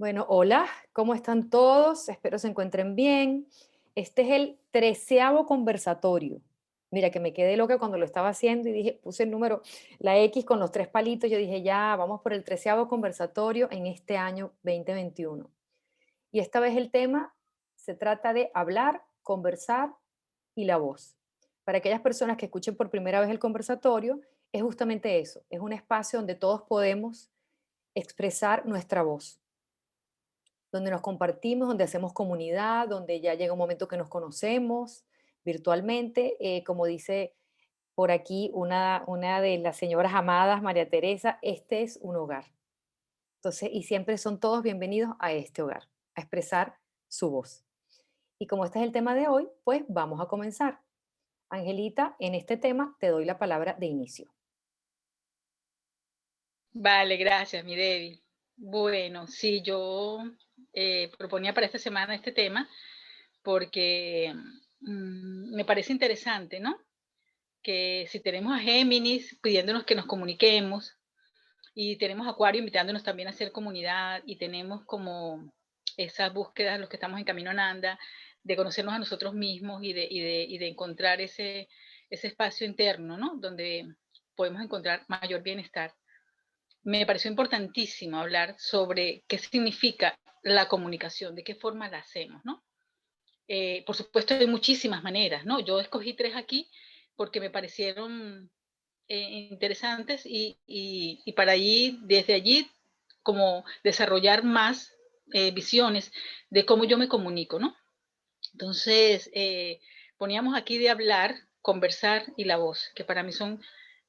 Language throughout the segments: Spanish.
Bueno, hola, ¿cómo están todos? Espero se encuentren bien. Este es el 13º conversatorio. Mira, que me quedé loca cuando lo estaba haciendo y dije, puse el número, la X con los tres palitos. Yo dije, ya, vamos por el 13º conversatorio en este año 2021. Y esta vez el tema se trata de hablar, conversar y la voz. Para aquellas personas que escuchen por primera vez el conversatorio, es justamente eso, es un espacio donde todos podemos expresar nuestra voz, donde nos compartimos, donde hacemos comunidad, donde ya llega un momento que nos conocemos virtualmente, como dice por aquí una de las señoras amadas, María Teresa, este es un hogar. Entonces, y siempre son todos bienvenidos a este hogar, a expresar su voz. Y como este es el tema de hoy, pues vamos a comenzar. Angelita, en este tema te doy la palabra de inicio. Vale, gracias, mi Debbie. Bueno, sí, yo proponía para esta semana este tema porque me parece interesante, ¿no? Que si tenemos a Géminis pidiéndonos que nos comuniquemos y tenemos a Acuario invitándonos también a hacer comunidad y tenemos como esas búsquedas, los que estamos en camino a Nanda, de conocernos a nosotros mismos y de encontrar ese espacio interno, ¿no? Donde podemos encontrar mayor bienestar. Me pareció importantísimo hablar sobre qué significa la comunicación, de qué forma la hacemos, ¿no? Por supuesto, hay muchísimas maneras, ¿no? Yo escogí tres aquí porque me parecieron interesantes y para allí, desde allí, como desarrollar más visiones de cómo yo me comunico, ¿no? Entonces, poníamos aquí de hablar, conversar y la voz, que para mí son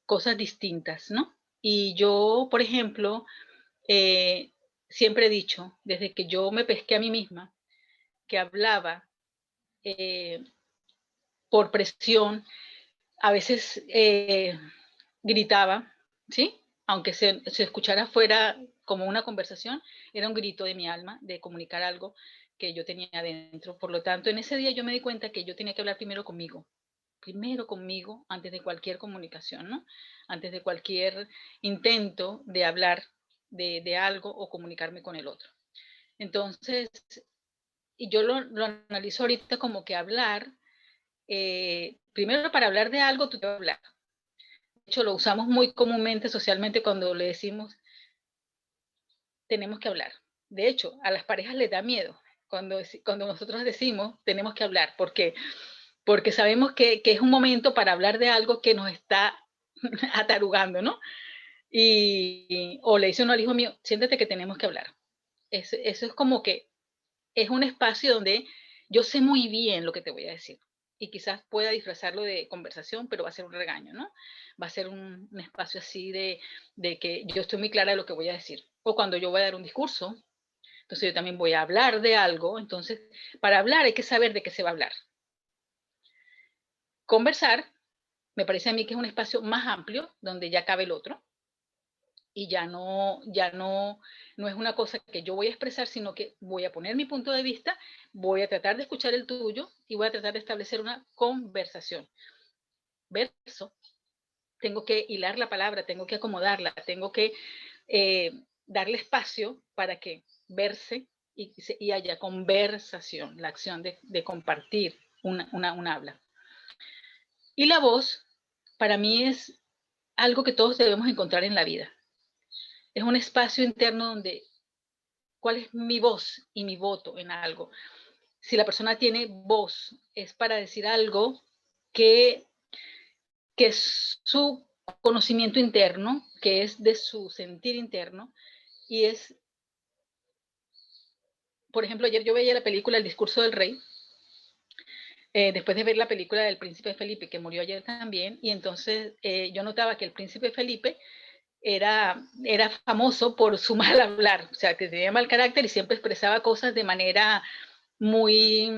cosas distintas, ¿no? Y yo, por ejemplo, eh, siempre he dicho, desde que yo me pesqué a mí misma, que hablaba eh, por presión, a veces gritaba, ¿sí? Aunque se escuchara fuera como una conversación, era un grito de mi alma de comunicar algo que yo tenía adentro. Por lo tanto, en ese día yo me di cuenta que yo tenía que hablar primero conmigo, antes de cualquier comunicación, ¿no? Antes de cualquier intento de hablar de algo o comunicarme con el otro. Entonces, y yo lo analizo ahorita como que hablar, primero para hablar de algo, tú te vas a hablar. De hecho, lo usamos muy comúnmente socialmente cuando le decimos, tenemos que hablar. De hecho, a las parejas les da miedo cuando nosotros decimos, tenemos que hablar. ¿Por qué? Porque sabemos que es un momento para hablar de algo que nos está atarugando, ¿no? O le dice uno al hijo mío, siéntate que tenemos que hablar. Eso es como que es un espacio donde yo sé muy bien lo que te voy a decir y quizás pueda disfrazarlo de conversación, pero va a ser un regaño, ¿no? Va a ser un espacio así de que yo estoy muy clara de lo que voy a decir. O cuando yo voy a dar un discurso, entonces yo también voy a hablar de algo, entonces para hablar hay que saber de qué se va a hablar. Conversar, me parece a mí que es un espacio más amplio donde ya cabe el otro y ya no es una cosa que yo voy a expresar, sino que voy a poner mi punto de vista, voy a tratar de escuchar el tuyo y voy a tratar de establecer una conversación. Verso, tengo que hilar la palabra, tengo que acomodarla, tengo que darle espacio para que verse y haya conversación, la acción de compartir un habla. Y la voz, para mí, es algo que todos debemos encontrar en la vida. Es un espacio interno donde, ¿cuál es mi voz y mi voto en algo? Si la persona tiene voz, es para decir algo que, que es su conocimiento interno, que es de su sentir interno, y es, por ejemplo, ayer yo veía la película El discurso del rey, después de ver la película del príncipe Felipe, que murió ayer también, y entonces yo notaba que el príncipe Felipe era famoso por su mal hablar, o sea, que tenía mal carácter y siempre expresaba cosas de manera muy,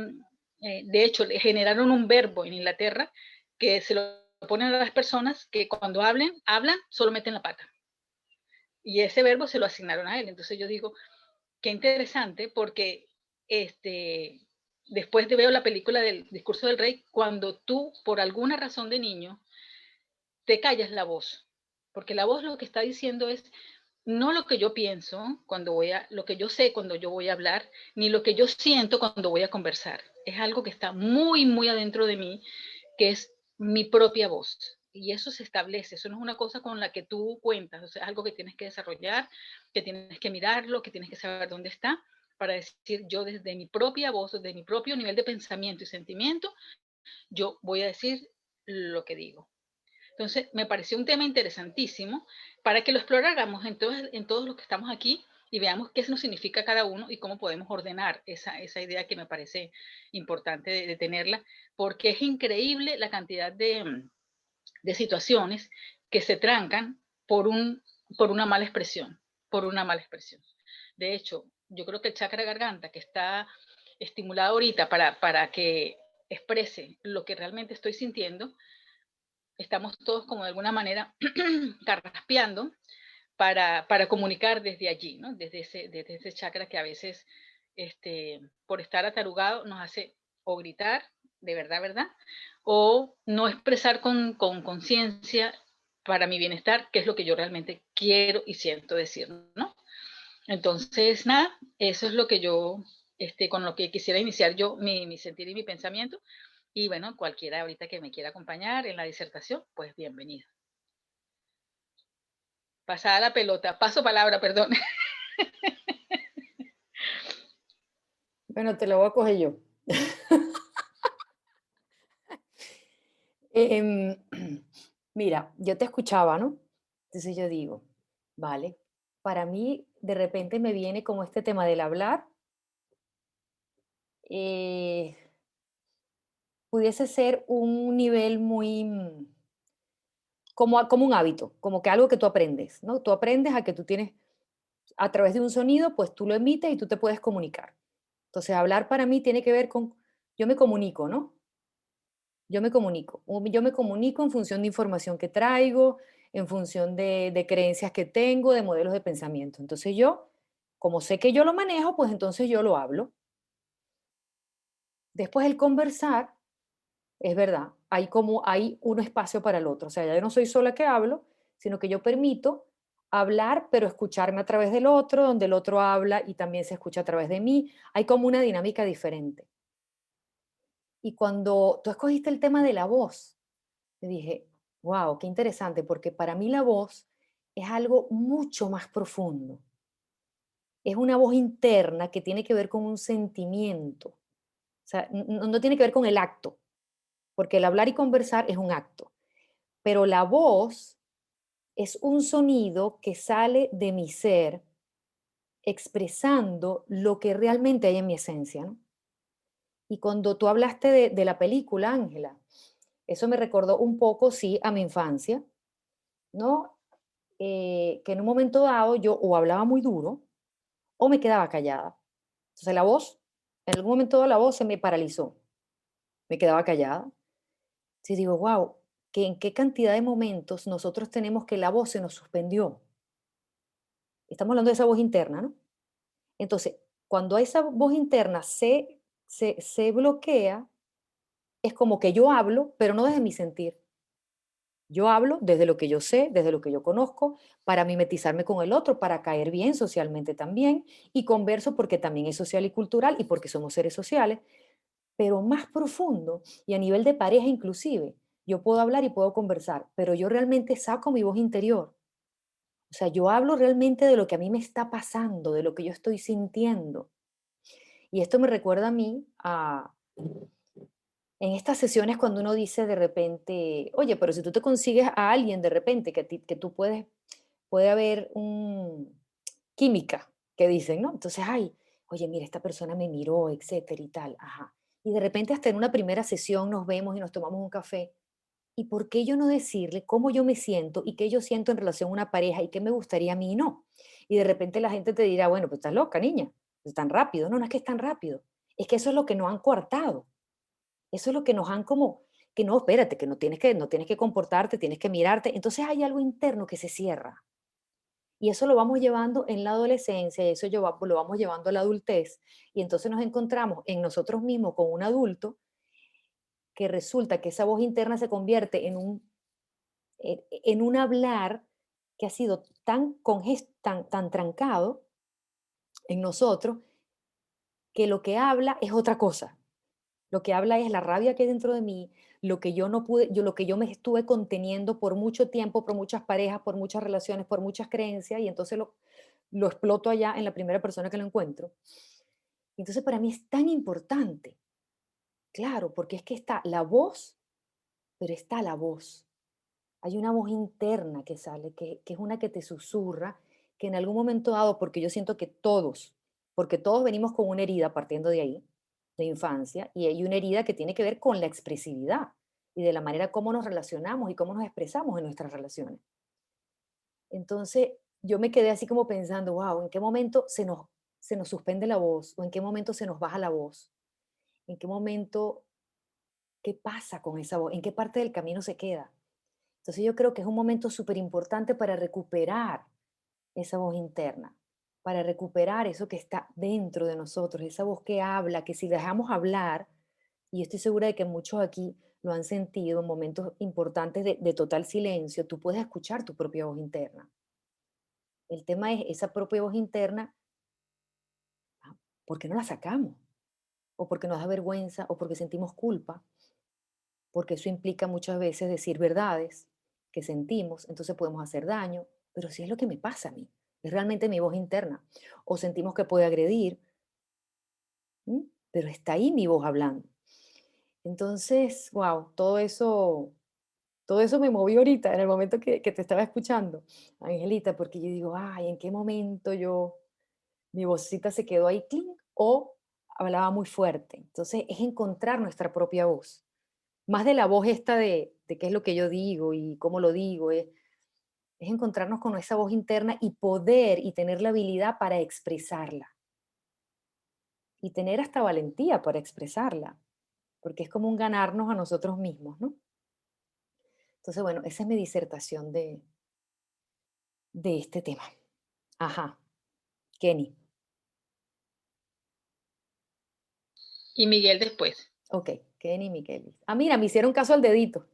de hecho, le generaron un verbo en Inglaterra que se lo ponen a las personas que cuando hablan, solo meten la pata. Y ese verbo se lo asignaron a él. Entonces yo digo, qué interesante, porque después de ver la película del discurso del rey, cuando tú, por alguna razón de niño, te callas la voz, porque la voz lo que está diciendo es, no lo que yo pienso lo que yo sé cuando yo voy a hablar, ni lo que yo siento cuando voy a conversar. Es algo que está muy, muy adentro de mí, que es mi propia voz. Y eso se establece, eso no es una cosa con la que tú cuentas, o sea, es algo que tienes que desarrollar, que tienes que mirarlo, que tienes que saber dónde está, para decir yo desde mi propia voz, desde mi propio nivel de pensamiento y sentimiento, yo voy a decir lo que digo. Entonces, me pareció un tema interesantísimo para que lo exploráramos en todos los que estamos aquí y veamos qué nos significa cada uno y cómo podemos ordenar esa idea que me parece importante de tenerla, porque es increíble la cantidad de situaciones que se trancan por, por una mala expresión, por una mala expresión. De hecho, yo creo que el chakra garganta, que está estimulado ahorita para que exprese lo que realmente estoy sintiendo, estamos todos como de alguna manera carraspeando para comunicar desde allí, ¿no? Desde ese chakra que a veces, por estar atarugado, nos hace o gritar, de verdad, ¿verdad? O no expresar con conciencia para mi bienestar, qué es lo que yo realmente quiero y siento decir, ¿no? Entonces, nada, eso es lo que yo, con lo que quisiera iniciar yo mi sentir y mi pensamiento. Y bueno, cualquiera ahorita que me quiera acompañar en la disertación, pues bienvenido. Pasada la pelota, paso palabra, perdón. Bueno, te la voy a coger yo. Em, Mira, yo te escuchaba, ¿no? Entonces yo digo, vale, para mí de repente me viene como este tema del hablar, eh, pudiese ser un nivel muy, como un hábito, como que algo que tú aprendes, ¿no? Tú aprendes a que tú tienes, a través de un sonido, pues tú lo emites y tú te puedes comunicar. Entonces, hablar para mí tiene que ver con, yo me comunico, ¿no? Yo me comunico en función de información que traigo, en función de creencias que tengo, de modelos de pensamiento. Entonces yo, como sé que yo lo manejo, pues entonces yo lo hablo. Después el conversar, es verdad, hay un espacio para el otro. O sea, ya yo no soy sola que hablo, sino que yo permito hablar, pero escucharme a través del otro, donde el otro habla y también se escucha a través de mí. Hay como una dinámica diferente. Y cuando tú escogiste el tema de la voz, me dije, wow, qué interesante, porque para mí la voz es algo mucho más profundo. Es una voz interna que tiene que ver con un sentimiento. O sea, no tiene que ver con el acto, porque el hablar y conversar es un acto. Pero la voz es un sonido que sale de mi ser expresando lo que realmente hay en mi esencia, ¿no? Y cuando tú hablaste de la película, Ángela, eso me recordó un poco, sí, a mi infancia, ¿no? Que en un momento dado yo o hablaba muy duro o me quedaba callada. Entonces la voz, en algún momento dado la voz se me paralizó, me quedaba callada. Sí, digo, wow, que en qué cantidad de momentos nosotros tenemos que la voz se nos suspendió. Estamos hablando de esa voz interna, ¿no? Entonces, cuando esa voz interna se bloquea, es como que yo hablo, pero no desde mi sentir. Yo hablo desde lo que yo sé, desde lo que yo conozco, para mimetizarme con el otro, para caer bien socialmente también, y converso porque también es social y cultural y porque somos seres sociales, pero más profundo y a nivel de pareja inclusive. Yo puedo hablar y puedo conversar, pero yo realmente saco mi voz interior. O sea, yo hablo realmente de lo que a mí me está pasando, de lo que yo estoy sintiendo. Y esto me recuerda a mí en estas sesiones cuando uno dice de repente, oye, pero si tú te consigues a alguien de repente que tú puede haber un química, que dicen, ¿no? Entonces, ay, oye, mira, esta persona me miró, etcétera y tal, ajá. Y de repente hasta en una primera sesión nos vemos y nos tomamos un café. ¿Y por qué yo no decirle cómo yo me siento y qué yo siento en relación a una pareja y qué me gustaría a mí y no? Y de repente la gente te dirá, bueno, pues estás loca, niña, es tan rápido. No, no es que es tan rápido, es que eso es lo que nos han coartado. Eso es lo que nos han como, que no, espérate, que no tienes que comportarte, tienes que mirarte. Entonces hay algo interno que se cierra. Y eso lo vamos llevando en la adolescencia, y eso lo vamos llevando a la adultez. Y entonces nos encontramos en nosotros mismos con un adulto que resulta que esa voz interna se convierte en un hablar que ha sido tan trancado en nosotros que lo que habla es otra cosa. Lo que habla es la rabia que hay dentro de mí, lo que yo no pude, lo que yo me estuve conteniendo por mucho tiempo, por muchas parejas, por muchas relaciones, por muchas creencias, y entonces lo exploto allá en la primera persona que lo encuentro. Entonces para mí es tan importante, claro, porque es que está la voz, pero está la voz. Hay una voz interna que sale, que es una que te susurra, que en algún momento dado, porque yo siento que porque todos venimos con una herida partiendo de ahí, de infancia, y hay una herida que tiene que ver con la expresividad y de la manera como nos relacionamos y cómo nos expresamos en nuestras relaciones. Entonces, yo me quedé así como pensando, wow, ¿en qué momento se nos suspende la voz? ¿O en qué momento se nos baja la voz? ¿En qué momento, qué pasa con esa voz? ¿En qué parte del camino se queda? Entonces yo creo que es un momento súper importante para recuperar esa voz interna, para recuperar eso que está dentro de nosotros, esa voz que habla, que si dejamos hablar, y estoy segura de que muchos aquí lo han sentido en momentos importantes de total silencio, tú puedes escuchar tu propia voz interna. El tema es esa propia voz interna, ¿por qué no la sacamos? O porque nos da vergüenza, o porque sentimos culpa, porque eso implica muchas veces decir verdades que sentimos, entonces podemos hacer daño, pero si es lo que me pasa a mí, es realmente mi voz interna. O sentimos que puede agredir, ¿m? Pero está ahí mi voz hablando. Entonces, wow, todo eso me movió ahorita, en el momento que te estaba escuchando, Angelita, porque yo digo, ay, ¿en qué momento mi vocecita se quedó ahí, clink, o hablaba muy fuerte? Entonces, es encontrar nuestra propia voz. Más de la voz esta de qué es lo que yo digo y cómo lo digo, es encontrarnos con esa voz interna y poder y tener la habilidad para expresarla. Y tener hasta valentía para expresarla, porque es como un ganarnos a nosotros mismos, ¿no? Entonces, bueno, esa es mi disertación de este tema. Ajá, Kenny. Y Miguel después. Ok, Kenny Miquelis. Ah, mira, me hicieron caso al dedito.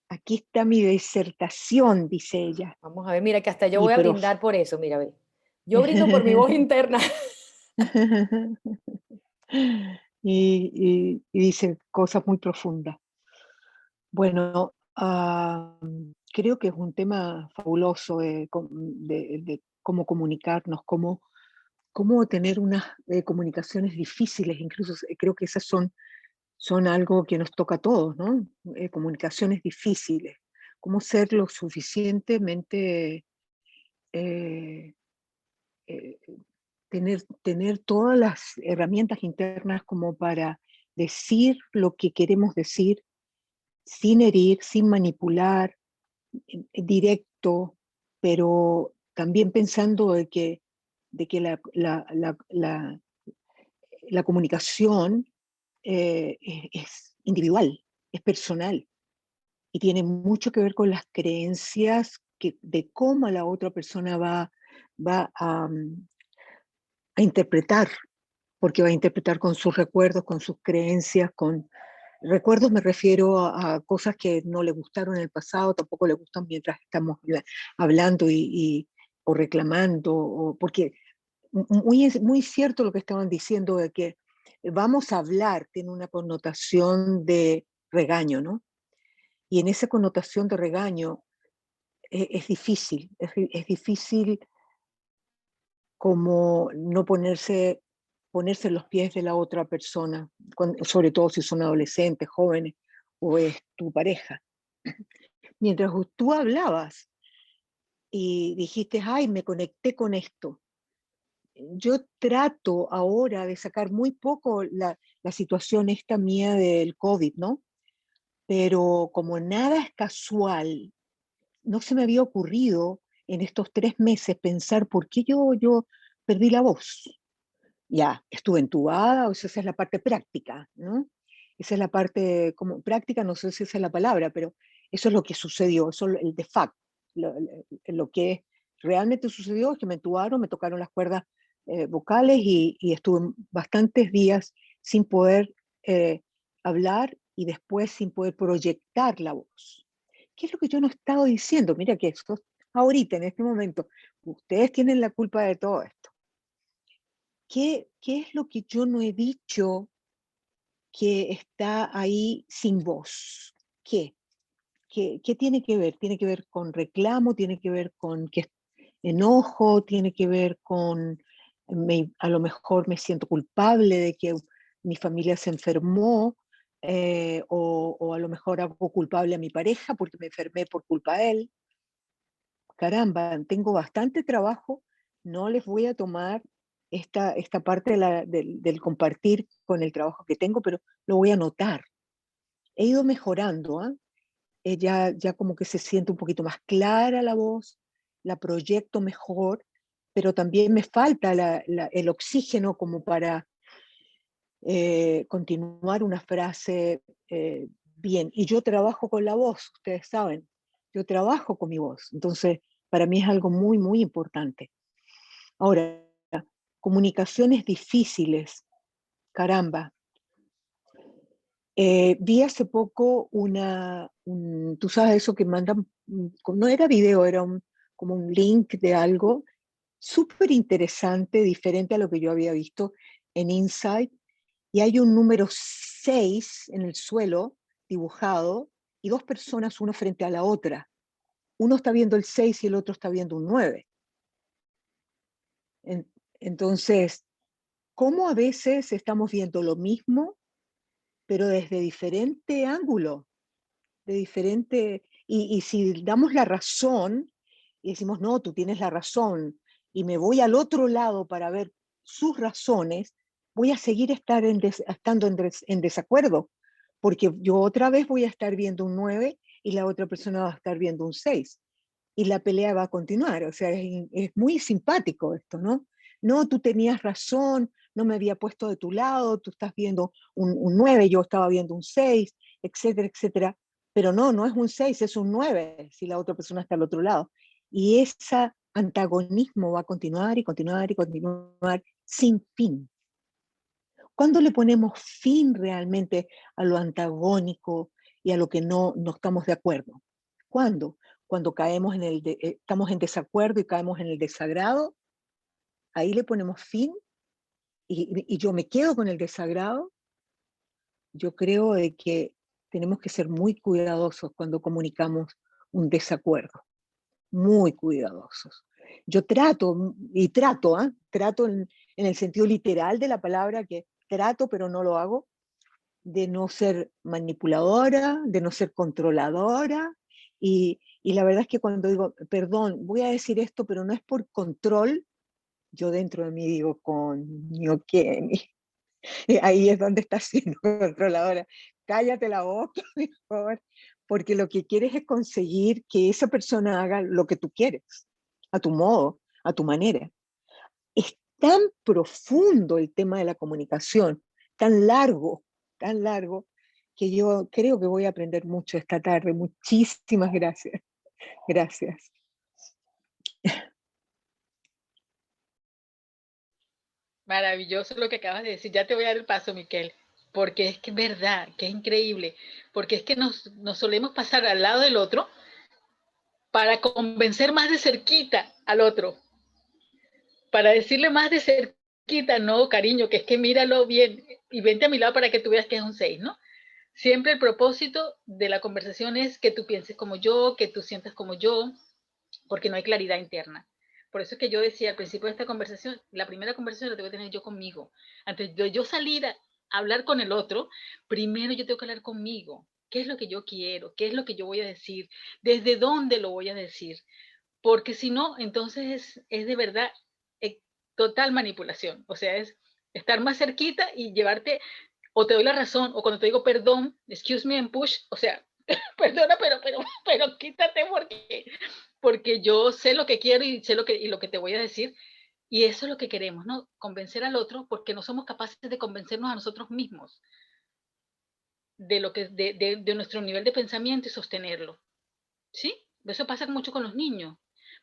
Aquí está mi disertación, dice ella. Vamos a ver, mira, que hasta yo Y voy a prof. brindar por eso, mira, ve. Yo brindo por mi voz interna. y dice cosas muy profundas. Bueno, creo que es un tema fabuloso de cómo comunicarnos, cómo tener unas comunicaciones difíciles, incluso creo que esas son algo que nos toca a todos, ¿no? Comunicaciones difíciles, cómo ser lo suficientemente, eh, eh, tener todas las herramientas internas como para decir lo que queremos decir sin herir, sin manipular, directo, pero también pensando de que la comunicación es individual, es personal y tiene mucho que ver con las creencias de cómo la otra persona va a interpretar, porque va a interpretar con sus recuerdos, con sus creencias, con recuerdos me refiero a cosas que no le gustaron en el pasado, tampoco le gustan mientras estamos hablando o reclamando, porque muy cierto lo que estaban diciendo de que vamos a hablar tiene una connotación de regaño, ¿no? Y en esa connotación de regaño es difícil, es difícil como no ponerse en los pies de la otra persona, sobre todo si son adolescentes, jóvenes o es tu pareja. Mientras tú hablabas y dijiste, ay, me conecté con esto, yo trato ahora de sacar muy poco la situación esta mía del COVID, ¿no? Pero como nada es casual, no se me había ocurrido en estos 3 meses pensar por qué yo perdí la voz. Ya, estuve entubada, o sea, esa es la parte práctica, ¿no? Esa es la parte como práctica, no sé si esa es la palabra, pero eso es lo que sucedió, eso es el de fact. Lo que realmente sucedió es que me entubaron, me tocaron las cuerdas vocales y estuve bastantes días sin poder hablar y después sin poder proyectar la voz. ¿qué es lo que yo no he estado diciendo? Mira que esto, ahorita, en este momento, ustedes tienen la culpa de todo esto. ¿Qué es lo que yo no he dicho que está ahí sin voz? ¿Qué? ¿Qué tiene que ver? ¿Tiene que ver con reclamo? ¿Tiene que ver con que enojo? ¿Tiene que ver con, a lo mejor me siento culpable de que mi familia se enfermó? O a lo mejor hago culpable a mi pareja porque me enfermé por culpa de él. Caramba, tengo bastante trabajo, no les voy a tomar esta parte del compartir con el trabajo que tengo, pero lo voy a anotar. He ido mejorando, ¿ah? Ya como que se siente un poquito más clara la voz, la proyecto mejor, pero también me falta el oxígeno como para continuar una frase bien. Y yo trabajo con la voz, ustedes saben, yo trabajo con mi voz, entonces para mí es algo muy, muy importante. Ahora, comunicaciones difíciles, caramba. Vi hace poco tú sabes eso que mandan, no era video, era como un link de algo súper interesante, diferente a lo que yo había visto en Insight, y hay un número 6 en el suelo dibujado y dos personas, uno frente a la otra. Uno está viendo el 6 y el otro está viendo un 9. Entonces, ¿cómo a veces estamos viendo lo mismo, pero desde diferente ángulo? De diferente, y si damos la razón y decimos, no, tú tienes la razón, y me voy al otro lado para ver sus razones, voy a seguir estando en desacuerdo, porque yo otra vez voy a estar viendo un 9 y la otra persona va a estar viendo un 6 y la pelea va a continuar. O sea, es muy simpático esto, ¿no? No, tú tenías razón, no me había puesto de tu lado, tú estás viendo un 9, yo estaba viendo un 6, etcétera, etcétera. Pero no, no es un 6, es un 9 si la otra persona está al otro lado. Y ese antagonismo va a continuar y continuar y continuar sin fin. ¿Cuándo le ponemos fin realmente a lo antagónico y a lo que no estamos de acuerdo? ¿Cuándo? Cuando caemos estamos en desacuerdo y caemos en el desagrado, ahí le ponemos fin y yo me quedo con el desagrado. Yo creo de que tenemos que ser muy cuidadosos cuando comunicamos un desacuerdo, muy cuidadosos. Yo trato en el sentido literal de la palabra, que trato pero no lo hago, de no ser manipuladora, de no ser controladora. Y la verdad es que cuando digo, perdón, voy a decir esto, pero no es por control, yo dentro de mí digo, coño, Kenny, ahí es donde estás siendo controladora. Cállate la boca, mejor, porque lo que quieres es conseguir que esa persona haga lo que tú quieres, a tu modo, a tu manera. Es tan profundo el tema de la comunicación, tan largo, que yo creo que voy a aprender mucho esta tarde. Muchísimas gracias. Gracias. Maravilloso lo que acabas de decir. Ya te voy a dar el paso, Miquel, porque es que es verdad, que es increíble, porque es que nos solemos pasar al lado del otro para convencer más de cerquita al otro, para decirle más de cerquita, no, cariño, que es que míralo bien y vente a mi lado para que tú veas que es un 6, ¿no? Siempre el propósito de la conversación es que tú pienses como yo, que tú sientas como yo, porque no hay claridad interna. Por eso es que yo decía al principio de esta conversación, la primera conversación la tengo que tener yo conmigo. Antes de yo salir a hablar con el otro, primero yo tengo que hablar conmigo. ¿Qué es lo que yo quiero? ¿Qué es lo que yo voy a decir? ¿Desde dónde lo voy a decir? Porque si no, entonces es de verdad total manipulación. O sea, es estar más cerquita y llevarte, o te doy la razón, o cuando te digo perdón, excuse me and push, o sea, perdona, pero quítate porque yo sé lo que quiero y sé lo que te voy a decir. Y eso es lo que queremos, ¿no? Convencer al otro porque no somos capaces de convencernos a nosotros mismos de, lo que, de nuestro nivel de pensamiento y sostenerlo. ¿Sí? Eso pasa mucho con los niños.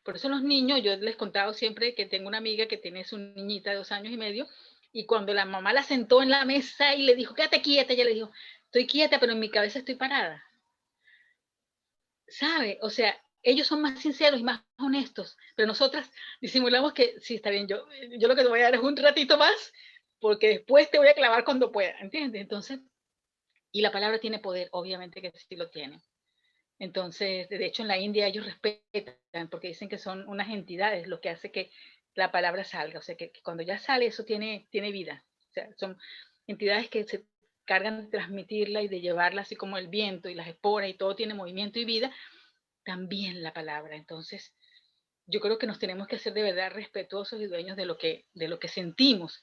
Por eso los niños, yo les he contado siempre que tengo una amiga que tiene su niñita de 2 años y medio, y cuando la mamá la sentó en la mesa y le dijo, quédate quieta, ella le dijo, estoy quieta, pero en mi cabeza estoy parada. ¿sabe? O sea, ellos son más sinceros y más honestos, pero nosotras disimulamos que sí, está bien, yo lo que te voy a dar es un ratito más, porque después te voy a clavar cuando pueda, ¿entiendes? Entonces, y la palabra tiene poder, obviamente que sí lo tiene. Entonces, de hecho, en la India ellos respetan, porque dicen que son unas entidades lo que hace que la palabra salga, o sea, que cuando ya sale eso tiene vida. O sea, son entidades que se cargan de transmitirla y de llevarla así como el viento y las esporas y todo tiene movimiento y vida, también la palabra. Entonces, yo creo que nos tenemos que hacer de verdad respetuosos y dueños de lo que sentimos,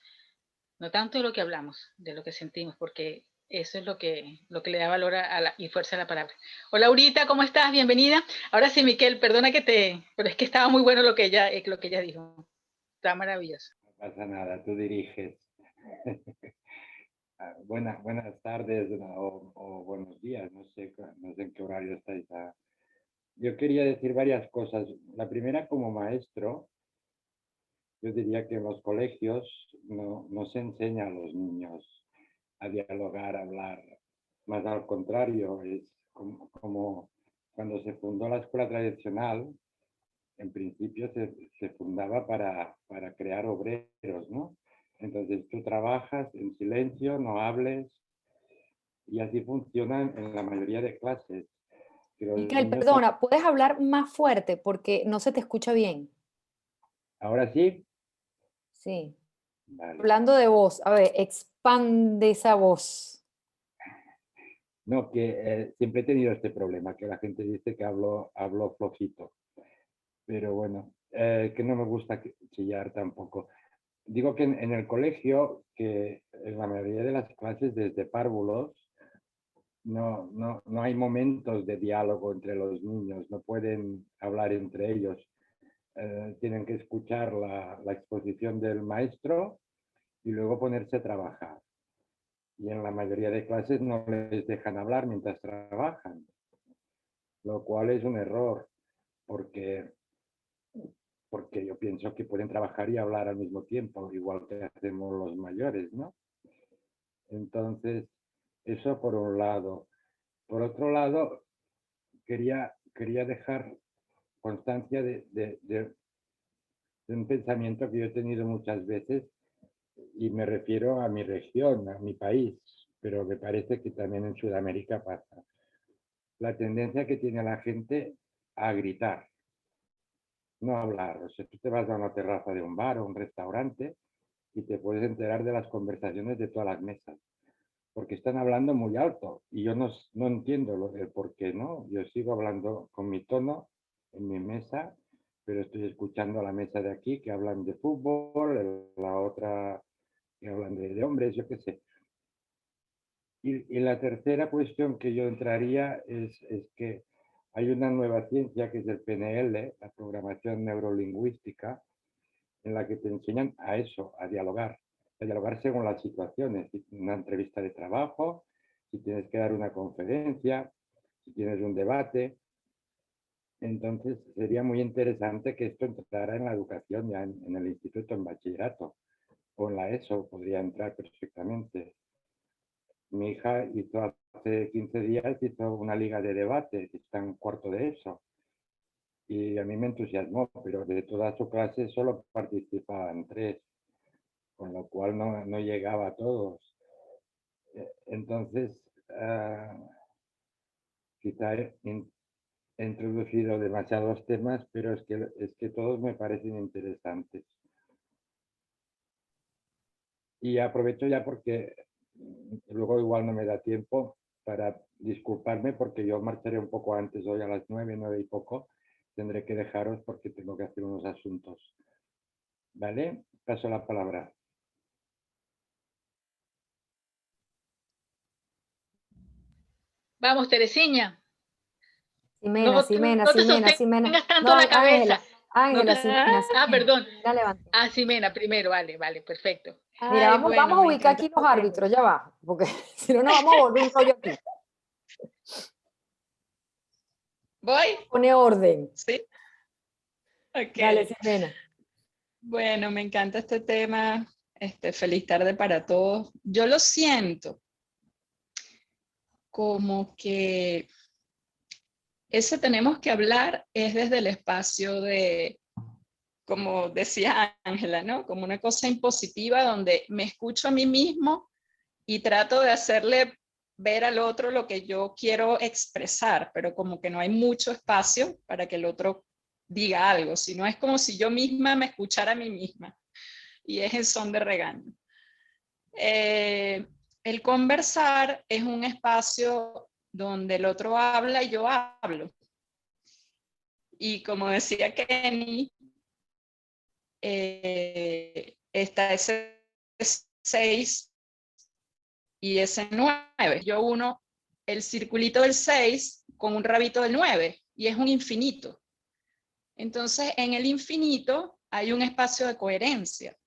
no tanto de lo que hablamos, de lo que sentimos, porque eso es lo que le da valor y fuerza a la palabra. Hola, Aurita, ¿cómo estás? Bienvenida. Ahora sí, Miquel, perdona pero es que estaba muy bueno lo que ella dijo. Está maravilloso. No pasa nada, tú diriges. Buenas tardes o buenos días, no sé en qué horario estáis. Yo quería decir varias cosas. La primera, como maestro, yo diría que en los colegios no se enseña a los niños a dialogar, a hablar. Más al contrario, es como cuando se fundó la escuela tradicional, en principio se fundaba para crear obreros, ¿no? Entonces tú trabajas en silencio, no hables, y así funcionan en la mayoría de clases. Pero los Miquel, niños, perdona, ¿puedes hablar más fuerte porque no se te escucha bien? ahora sí, Sí. vale. Hablando de voz, a ver, expande esa voz. No, que siempre he tenido este problema, que la gente dice que hablo flojito, pero bueno, que no me gusta chillar tampoco. Digo que en el colegio, que en la mayoría de las clases desde párvulos, no hay momentos de diálogo entre los niños, no pueden hablar entre ellos. Tienen que escuchar la exposición del maestro y luego ponerse a trabajar. Y en la mayoría de clases no les dejan hablar mientras trabajan, lo cual es un error, porque, porque yo pienso que pueden trabajar y hablar al mismo tiempo, igual que hacemos los mayores, ¿no? Entonces, eso por un lado. Por otro lado, quería dejar constancia de un pensamiento que yo he tenido muchas veces, y me refiero a mi región, a mi país, pero me parece que también en Sudamérica pasa. La tendencia que tiene la gente a gritar, no a hablar. O sea, tú te vas a una terraza de un bar o un restaurante y te puedes enterar de las conversaciones de todas las mesas, porque están hablando muy alto y yo no entiendo el por qué, ¿no? Yo sigo hablando con mi tono en mi mesa, pero estoy escuchando a la mesa de aquí que hablan de fútbol, la otra que hablan de hombres, yo qué sé. Y la tercera cuestión que yo entraría es que hay una nueva ciencia que es el PNL, la programación neurolingüística, en la que te enseñan a eso, a dialogar según las situaciones. Si una entrevista de trabajo, si tienes que dar una conferencia, si tienes un debate. Entonces sería muy interesante que esto entrara en la educación ya en el instituto, en bachillerato, o en la ESO podría entrar perfectamente. Mi hija hizo hace 15 días una liga de debate, está en cuarto de eso, y a mí me entusiasmó, pero de toda su clase solo participaban 3, con lo cual no llegaba a todos. Entonces, quizá he introducido demasiados temas, pero es que todos me parecen interesantes. Y aprovecho ya porque luego igual no me da tiempo para disculparme, porque yo marcharé un poco antes, hoy a las 9 y poco. Tendré que dejaros porque tengo que hacer unos asuntos. ¿Vale? Paso la palabra. Vamos, Teresiña. Ximena, Ximena, No te Ximena, Ximena. sostengas tanto No, la cabeza. Ángela, Ángela, Ximena, Ximena. Perdón. Ximena, levanta. Ximena primero, vale, perfecto. Mira, Ay, vamos bueno, a me ubicar encanta aquí los este tema. árbitros, ya va, porque si no nos vamos a volver un rollo aquí. ¿Voy? Pone orden. Sí. Ok. Dale, Ximena. Bueno, me encanta este tema. Feliz tarde para todos. Yo lo siento como que ese tenemos que hablar es desde el espacio de, como decía Ángela, ¿no? Como una cosa impositiva donde me escucho a mí mismo y trato de hacerle ver al otro lo que yo quiero expresar, pero como que no hay mucho espacio para que el otro diga algo, sino es como si yo misma me escuchara a mí misma, y es en son de regaño. El conversar es un espacio donde el otro habla y yo hablo. Y como decía Kenny, está ese 6 y ese 9. Yo uno el circulito del 6 con un rabito del 9 y es un infinito. Entonces, en el infinito hay un espacio de coherencia.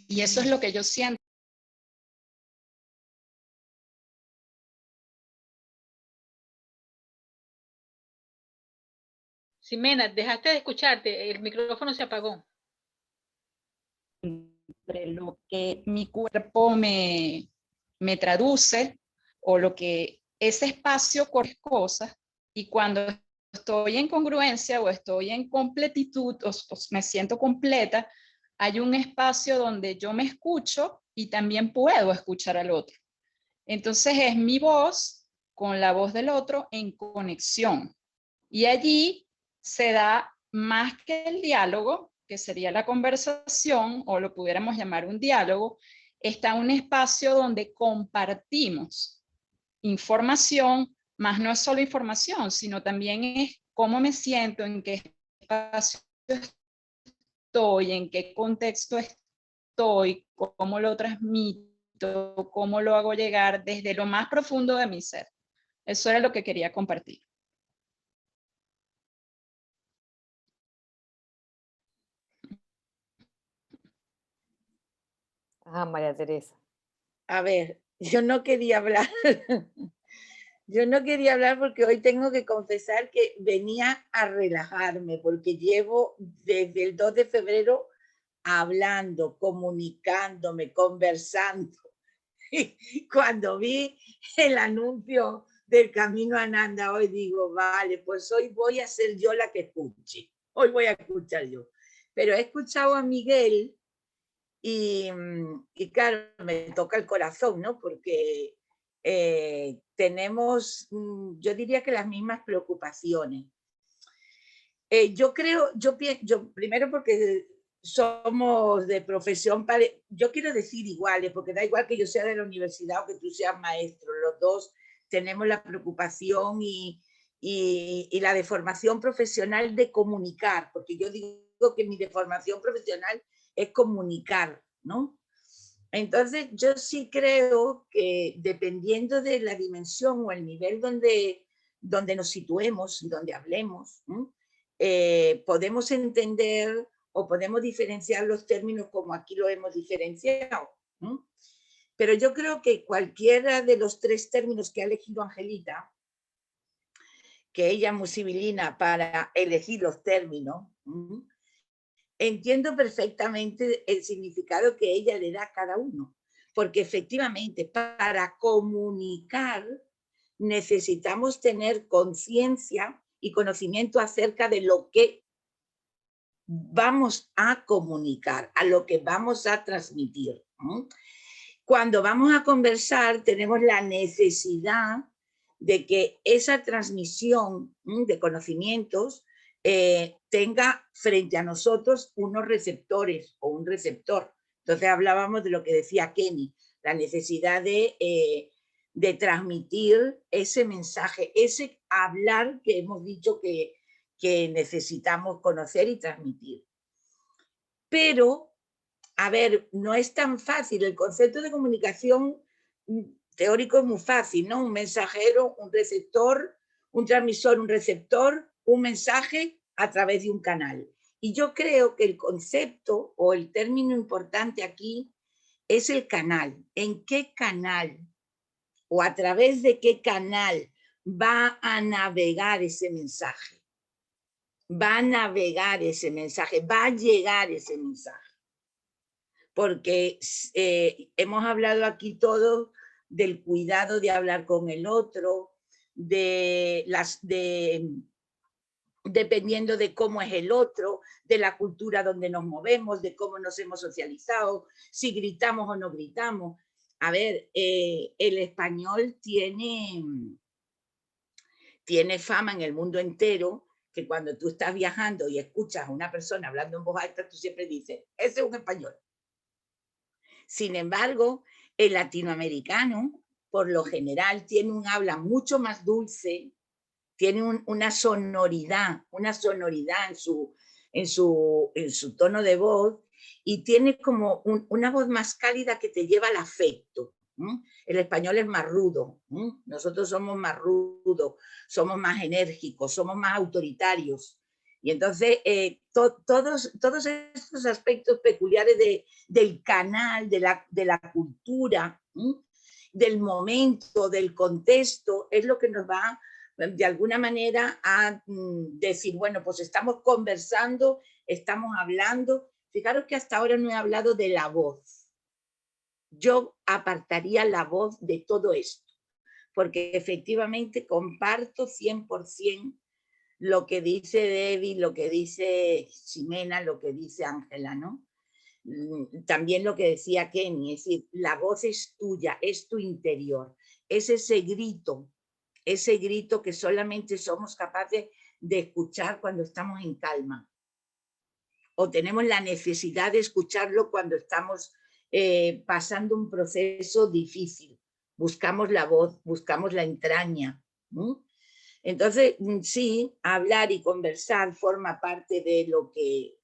Y eso es lo que yo siento. Ximena, dejaste de escucharte, el micrófono se apagó. Entre lo que mi cuerpo me traduce o lo que ese espacio con cosas, y cuando estoy en congruencia o estoy en completitud o me siento completa, hay un espacio donde yo me escucho y también puedo escuchar al otro. Entonces es mi voz con la voz del otro en conexión. Y allí se da más que el diálogo, que sería la conversación, o lo pudiéramos llamar un diálogo, está un espacio donde compartimos información, más no es solo información, sino también es cómo me siento, en qué espacio estoy, en qué contexto estoy, cómo lo transmito, cómo lo hago llegar desde lo más profundo de mi ser. Eso era lo que quería compartir. Ah, María Teresa. A ver, yo no quería hablar. Yo no quería hablar porque hoy tengo que confesar que venía a relajarme, porque llevo desde el 2 de febrero hablando, comunicándome, conversando. Y cuando vi el anuncio del Camino a Ananda, hoy digo, vale, pues hoy voy a ser yo la que escuche. Hoy voy a escuchar yo. Pero he escuchado a Miguel y claro, me toca el corazón, ¿no? Porque tenemos, yo diría que las mismas preocupaciones. Yo creo, yo primero porque somos de profesión, yo quiero decir iguales, porque da igual que yo sea de la universidad o que tú seas maestro, los dos tenemos la preocupación y la deformación profesional de comunicar, porque yo digo que mi deformación profesional es comunicar, ¿no? Entonces, yo sí creo que dependiendo de la dimensión o el nivel donde nos situemos y donde hablemos, ¿no? Podemos entender o podemos diferenciar los términos como aquí lo hemos diferenciado, ¿no? Pero yo creo que cualquiera de los tres términos que ha elegido Angelita, que ella es muy civilina para elegir los términos, ¿no? Entiendo perfectamente el significado que ella le da a cada uno, porque efectivamente para comunicar necesitamos tener conciencia y conocimiento acerca de lo que vamos a comunicar, a lo que vamos a transmitir. Cuando vamos a conversar tenemos la necesidad de que esa transmisión de conocimientos tenga frente a nosotros unos receptores o un receptor. Entonces hablábamos de lo que decía Kenny, la necesidad de transmitir ese mensaje, ese hablar que hemos dicho que necesitamos conocer y transmitir. Pero, a ver, no es tan fácil. El concepto de comunicación teórico es muy fácil, ¿no? Un mensajero, un receptor, un transmisor, un receptor, un mensaje a través de un canal. Y yo creo que el concepto o el término importante aquí es el canal. ¿En qué canal o a través de qué canal va a navegar ese mensaje? Va a navegar ese mensaje, va a llegar ese mensaje. Porque hemos hablado aquí todos del cuidado de hablar con el otro, dependiendo de cómo es el otro, de la cultura donde nos movemos, de cómo nos hemos socializado, si gritamos o no gritamos. A ver, el español tiene fama en el mundo entero, que cuando tú estás viajando y escuchas a una persona hablando en voz alta, tú siempre dices, ese es un español. Sin embargo, el latinoamericano, por lo general, tiene un habla mucho más dulce, tiene una sonoridad en su tono de voz, y tiene como una voz más cálida que te lleva al afecto. El español es más rudo, nosotros somos más rudos, somos más enérgicos, somos más autoritarios. Y entonces todos estos aspectos peculiares del canal, de la cultura, del momento, del contexto, es lo que nos va de alguna manera a decir, bueno, pues estamos conversando, estamos hablando. Fijaros que hasta ahora no he hablado de la voz. Yo apartaría la voz de todo esto, porque efectivamente comparto 100% lo que dice Debbie, lo que dice Ximena, lo que dice Ángela, ¿no? También lo que decía Kenny, es decir, la voz es tuya, es tu interior, es ese grito que solamente somos capaces de escuchar cuando estamos en calma, o tenemos la necesidad de escucharlo cuando estamos pasando un proceso difícil. Buscamos la voz, buscamos la entraña. Entonces, sí, hablar y conversar forma parte de lo que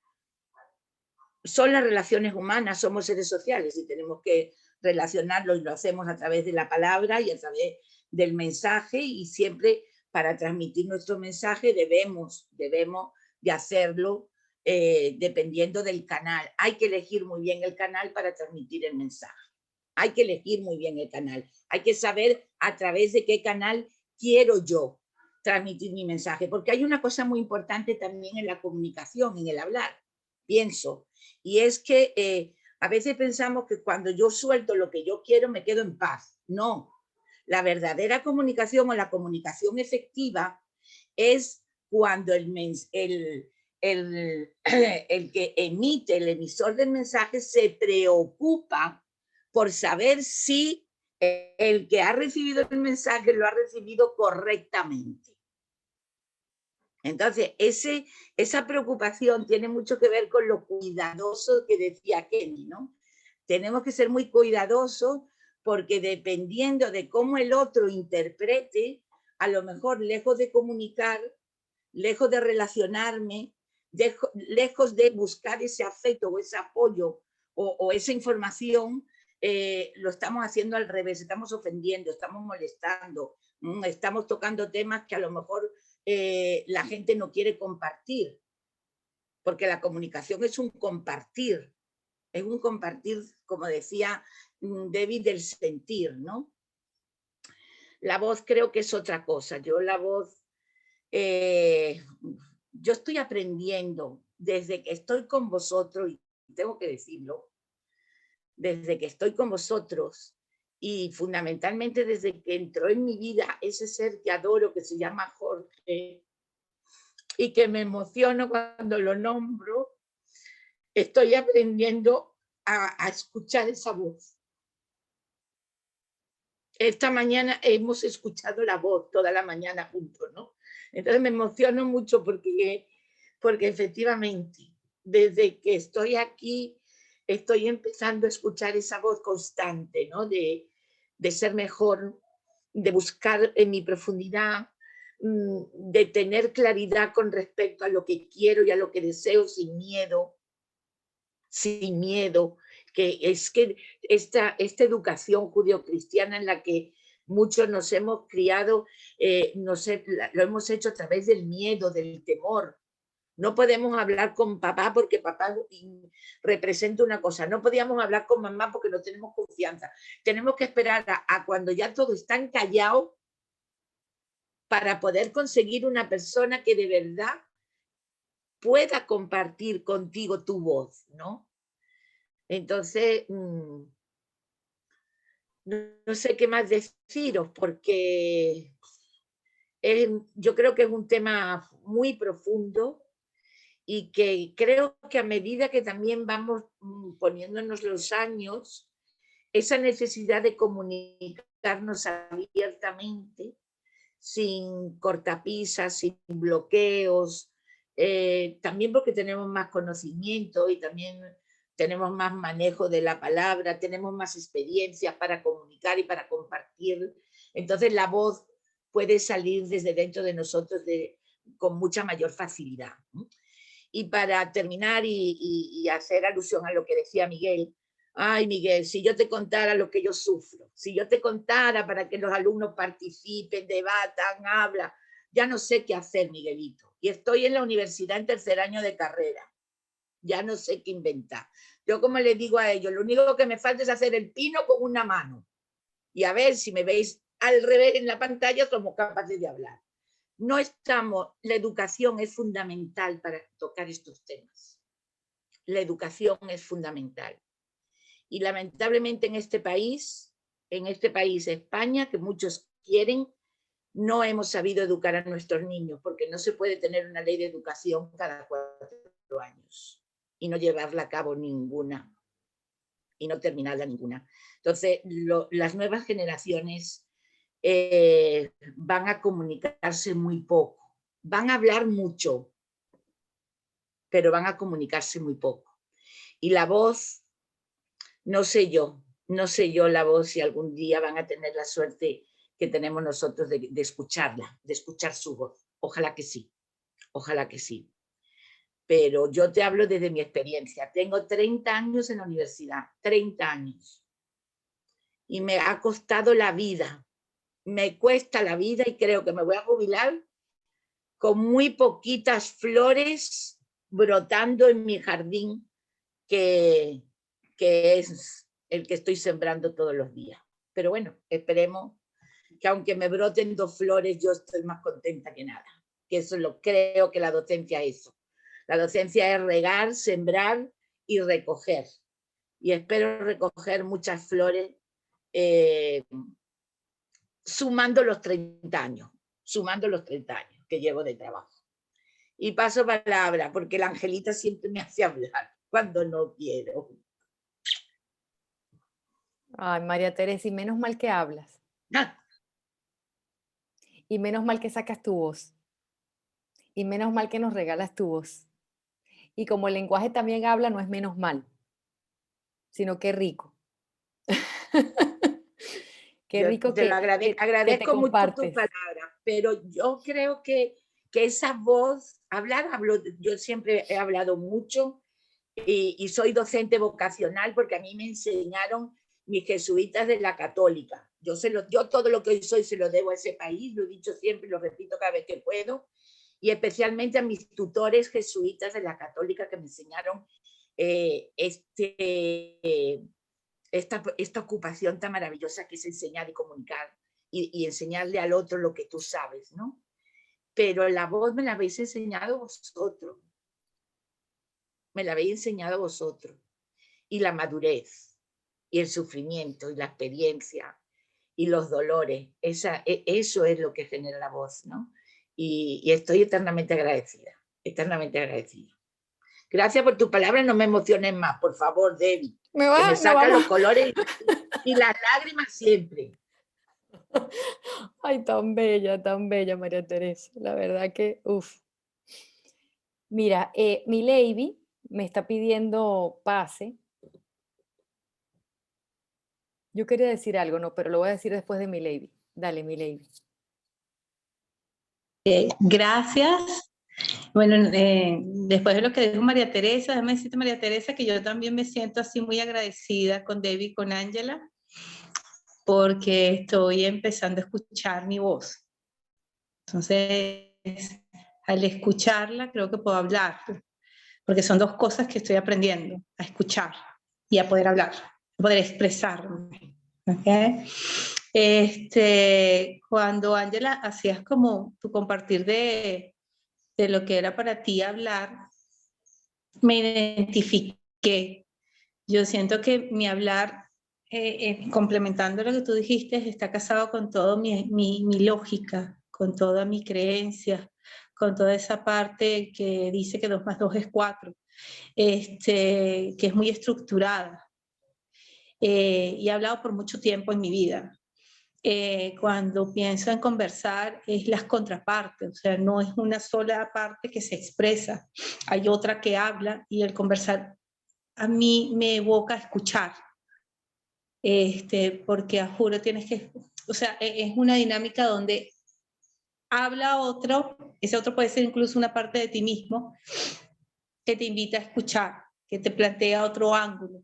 son las relaciones humanas, somos seres sociales y tenemos que relacionarlo, y lo hacemos a través de la palabra y a través del mensaje, y siempre para transmitir nuestro mensaje debemos de hacerlo dependiendo del canal. Hay que elegir muy bien el canal para transmitir el mensaje. Hay que elegir muy bien el canal. Hay que saber a través de qué canal quiero yo transmitir mi mensaje, porque hay una cosa muy importante también en la comunicación, en el hablar, pienso, y es que a veces pensamos que cuando yo suelto lo que yo quiero me quedo en paz. No, la verdadera comunicación o la comunicación efectiva es cuando el que emite, el emisor del mensaje, se preocupa por saber si el que ha recibido el mensaje lo ha recibido correctamente. Entonces, esa preocupación tiene mucho que ver con lo cuidadoso que decía Kenny, ¿no? Tenemos que ser muy cuidadosos, porque dependiendo de cómo el otro interprete, a lo mejor lejos de comunicar, lejos de relacionarme, lejos de buscar ese afecto o ese apoyo o esa información, lo estamos haciendo al revés, estamos ofendiendo, estamos molestando, estamos tocando temas que a lo mejor la gente no quiere compartir, porque la comunicación es un compartir, como decía David, del sentir, ¿no? La voz creo que es otra cosa. Yo la voz, yo estoy aprendiendo desde que estoy con vosotros, y tengo que decirlo, desde que estoy con vosotros, y fundamentalmente desde que entró en mi vida ese ser que adoro, que se llama Jorge, y que me emociono cuando lo nombro, estoy aprendiendo a escuchar esa voz. Esta mañana hemos escuchado la voz toda la mañana juntos, ¿no? Entonces me emociono mucho porque efectivamente, desde que estoy aquí, estoy empezando a escuchar esa voz constante, ¿no? De ser mejor, de buscar en mi profundidad, de tener claridad con respecto a lo que quiero y a lo que deseo sin miedo, que es que esta educación judeocristiana en la que muchos nos hemos criado, lo hemos hecho a través del miedo, del temor. No podemos hablar con papá porque papá representa una cosa. No podíamos hablar con mamá porque no tenemos confianza. Tenemos que esperar a cuando ya todos están callados para poder conseguir una persona que de verdad pueda compartir contigo tu voz, ¿no? Entonces, no sé qué más deciros, porque yo creo que es un tema muy profundo y que creo que a medida que también vamos poniéndonos los años, esa necesidad de comunicarnos abiertamente, sin cortapisas, sin bloqueos, también porque tenemos más conocimiento y también tenemos más manejo de la palabra, tenemos más experiencias para comunicar y para compartir. Entonces la voz puede salir desde dentro de nosotros con mucha mayor facilidad. Y para terminar y hacer alusión a lo que decía Miguel, ay Miguel, si yo te contara lo que yo sufro, si yo te contara para que los alumnos participen, debatan, hablan, ya no sé qué hacer, Miguelito. Y estoy en la universidad en tercer año de carrera, ya no sé qué inventar. Yo como les digo a ellos, lo único que me falta es hacer el pino con una mano. Y a ver si me veis al revés en la pantalla, somos capaces de hablar. No estamos, la educación es fundamental para tocar estos temas. La educación es fundamental. Y lamentablemente en este país, España, que muchos quieren, no hemos sabido educar a nuestros niños, porque no se puede tener una ley de educación cada 4 años y no llevarla a cabo ninguna y no terminarla ninguna. Entonces, las nuevas generaciones van a comunicarse muy poco, van a hablar mucho, pero van a comunicarse muy poco. Y la voz, no sé yo la voz si algún día van a tener la suerte que tenemos nosotros de escucharla, de escuchar su voz. Ojalá que sí, ojalá que sí. Pero yo te hablo desde mi experiencia. Tengo 30 años en la universidad, 30 años. Y me ha costado la vida. Me cuesta la vida y creo que me voy a jubilar con muy poquitas flores brotando en mi jardín, que es el que estoy sembrando todos los días. Pero bueno, esperemos que aunque me broten 2 flores, yo estoy más contenta que nada. Que eso creo que la docencia es eso. La docencia es regar, sembrar y recoger. Y espero recoger muchas flores sumando los 30 años que llevo de trabajo. Y paso palabra, porque la Angelita siempre me hace hablar cuando no quiero. Ay, María Teresa, y menos mal que hablas. Y menos mal que sacas tu voz. Y menos mal que nos regalas tu voz. Y como el lenguaje también habla, no es menos mal, sino que rico. Qué rico te lo agradezco mucho tu compartes. palabra, pero yo creo que esa voz, yo siempre he hablado mucho y soy docente vocacional porque a mí me enseñaron mis jesuitas de la católica. Yo todo lo que hoy soy se lo debo a ese país, lo he dicho siempre, lo repito cada vez que puedo, y especialmente a mis tutores jesuitas de la católica que me enseñaron esta ocupación tan maravillosa que es enseñar y comunicar y enseñarle al otro lo que tú sabes, ¿no? Pero la voz me la habéis enseñado vosotros. Me la habéis enseñado vosotros. Y la madurez, y el sufrimiento, y la experiencia, y los dolores. Eso es lo que genera la voz, ¿no? Y estoy eternamente agradecida, eternamente agradecida. Gracias por tu palabra, no me emociones más, por favor, Debbie. Que me sacan los colores y las lágrimas siempre. Ay, tan bella, María Teresa. La verdad que, uff. Mira, mi Lady me está pidiendo pase. Yo quería decir algo, no, pero lo voy a decir después de mi Lady. Dale, mi Lady. Gracias. Bueno, después de lo que dijo María Teresa, déjame decirte, María Teresa, que yo también me siento así muy agradecida con Debbie y con Ángela, porque estoy empezando a escuchar mi voz. Entonces, al escucharla, creo que puedo hablar, porque son 2 cosas que estoy aprendiendo, a escuchar y a poder hablar, a poder expresarme. ¿Okay? Cuando Ángela hacías como tu compartir de lo que era para ti hablar, me identifiqué. Yo siento que mi hablar, complementando lo que tú dijiste, está casado con todo mi lógica, con toda mi creencia, con toda esa parte que dice que 2 más 2 es 4, que es muy estructurada. Y he hablado por mucho tiempo en mi vida. Cuando pienso en conversar es las contrapartes, o sea, no es una sola parte que se expresa, hay otra que habla y el conversar a mí me evoca escuchar, porque a juro tienes que, o sea, es una dinámica donde habla otro, ese otro puede ser incluso una parte de ti mismo, que te invita a escuchar, que te plantea otro ángulo,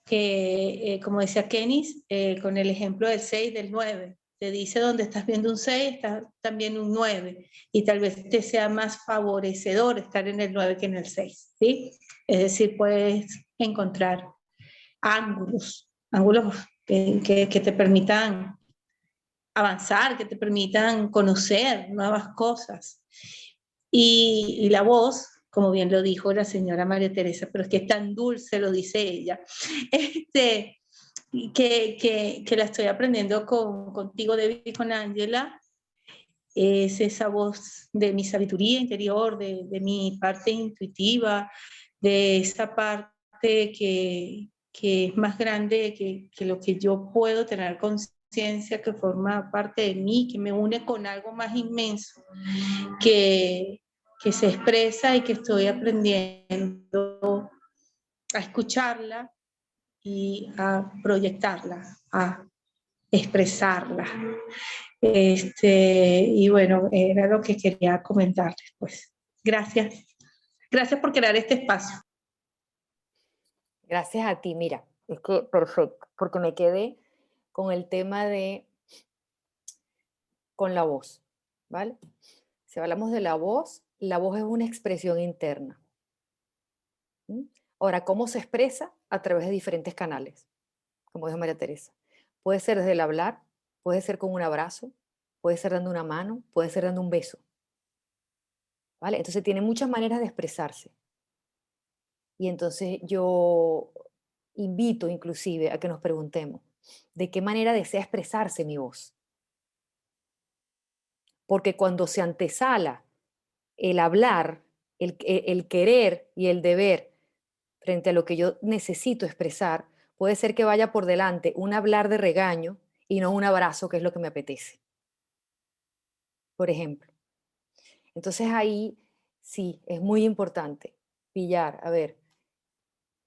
que como decía Kenis, con el ejemplo del 6, del 9, te dice donde estás viendo un 6, está también un 9, y tal vez te sea más favorecedor estar en el 9 que en el 6, ¿sí? Es decir, puedes encontrar ángulos que te permitan avanzar, que te permitan conocer nuevas cosas. Y la voz, como bien lo dijo la señora María Teresa, pero es que es tan dulce, lo dice ella, que la estoy aprendiendo contigo, Debbie, y con Ángela, es esa voz de mi sabiduría interior, de mi parte intuitiva, de esa parte que es más grande que lo que yo puedo tener conciencia, que forma parte de mí, que me une con algo más inmenso, que se expresa y que estoy aprendiendo a escucharla y a proyectarla, a expresarla. Y bueno, era lo que quería comentarles, pues. Gracias. Gracias por crear este espacio. Gracias a ti, mira, es que perfecto, porque me quedé con el tema con la voz, ¿vale? Si hablamos de la voz es una expresión interna. ¿Mm? Ahora, ¿cómo se expresa? A través de diferentes canales, como dijo María Teresa. Puede ser desde el hablar, puede ser con un abrazo, puede ser dando una mano, puede ser dando un beso, ¿vale? Entonces tiene muchas maneras de expresarse. Y entonces yo invito inclusive a que nos preguntemos, ¿de qué manera desea expresarse mi voz? Porque cuando se antesala el hablar, el querer y el deber frente a lo que yo necesito expresar, puede ser que vaya por delante un hablar de regaño y no un abrazo, que es lo que me apetece, por ejemplo. Entonces ahí sí, es muy importante pillar, a ver,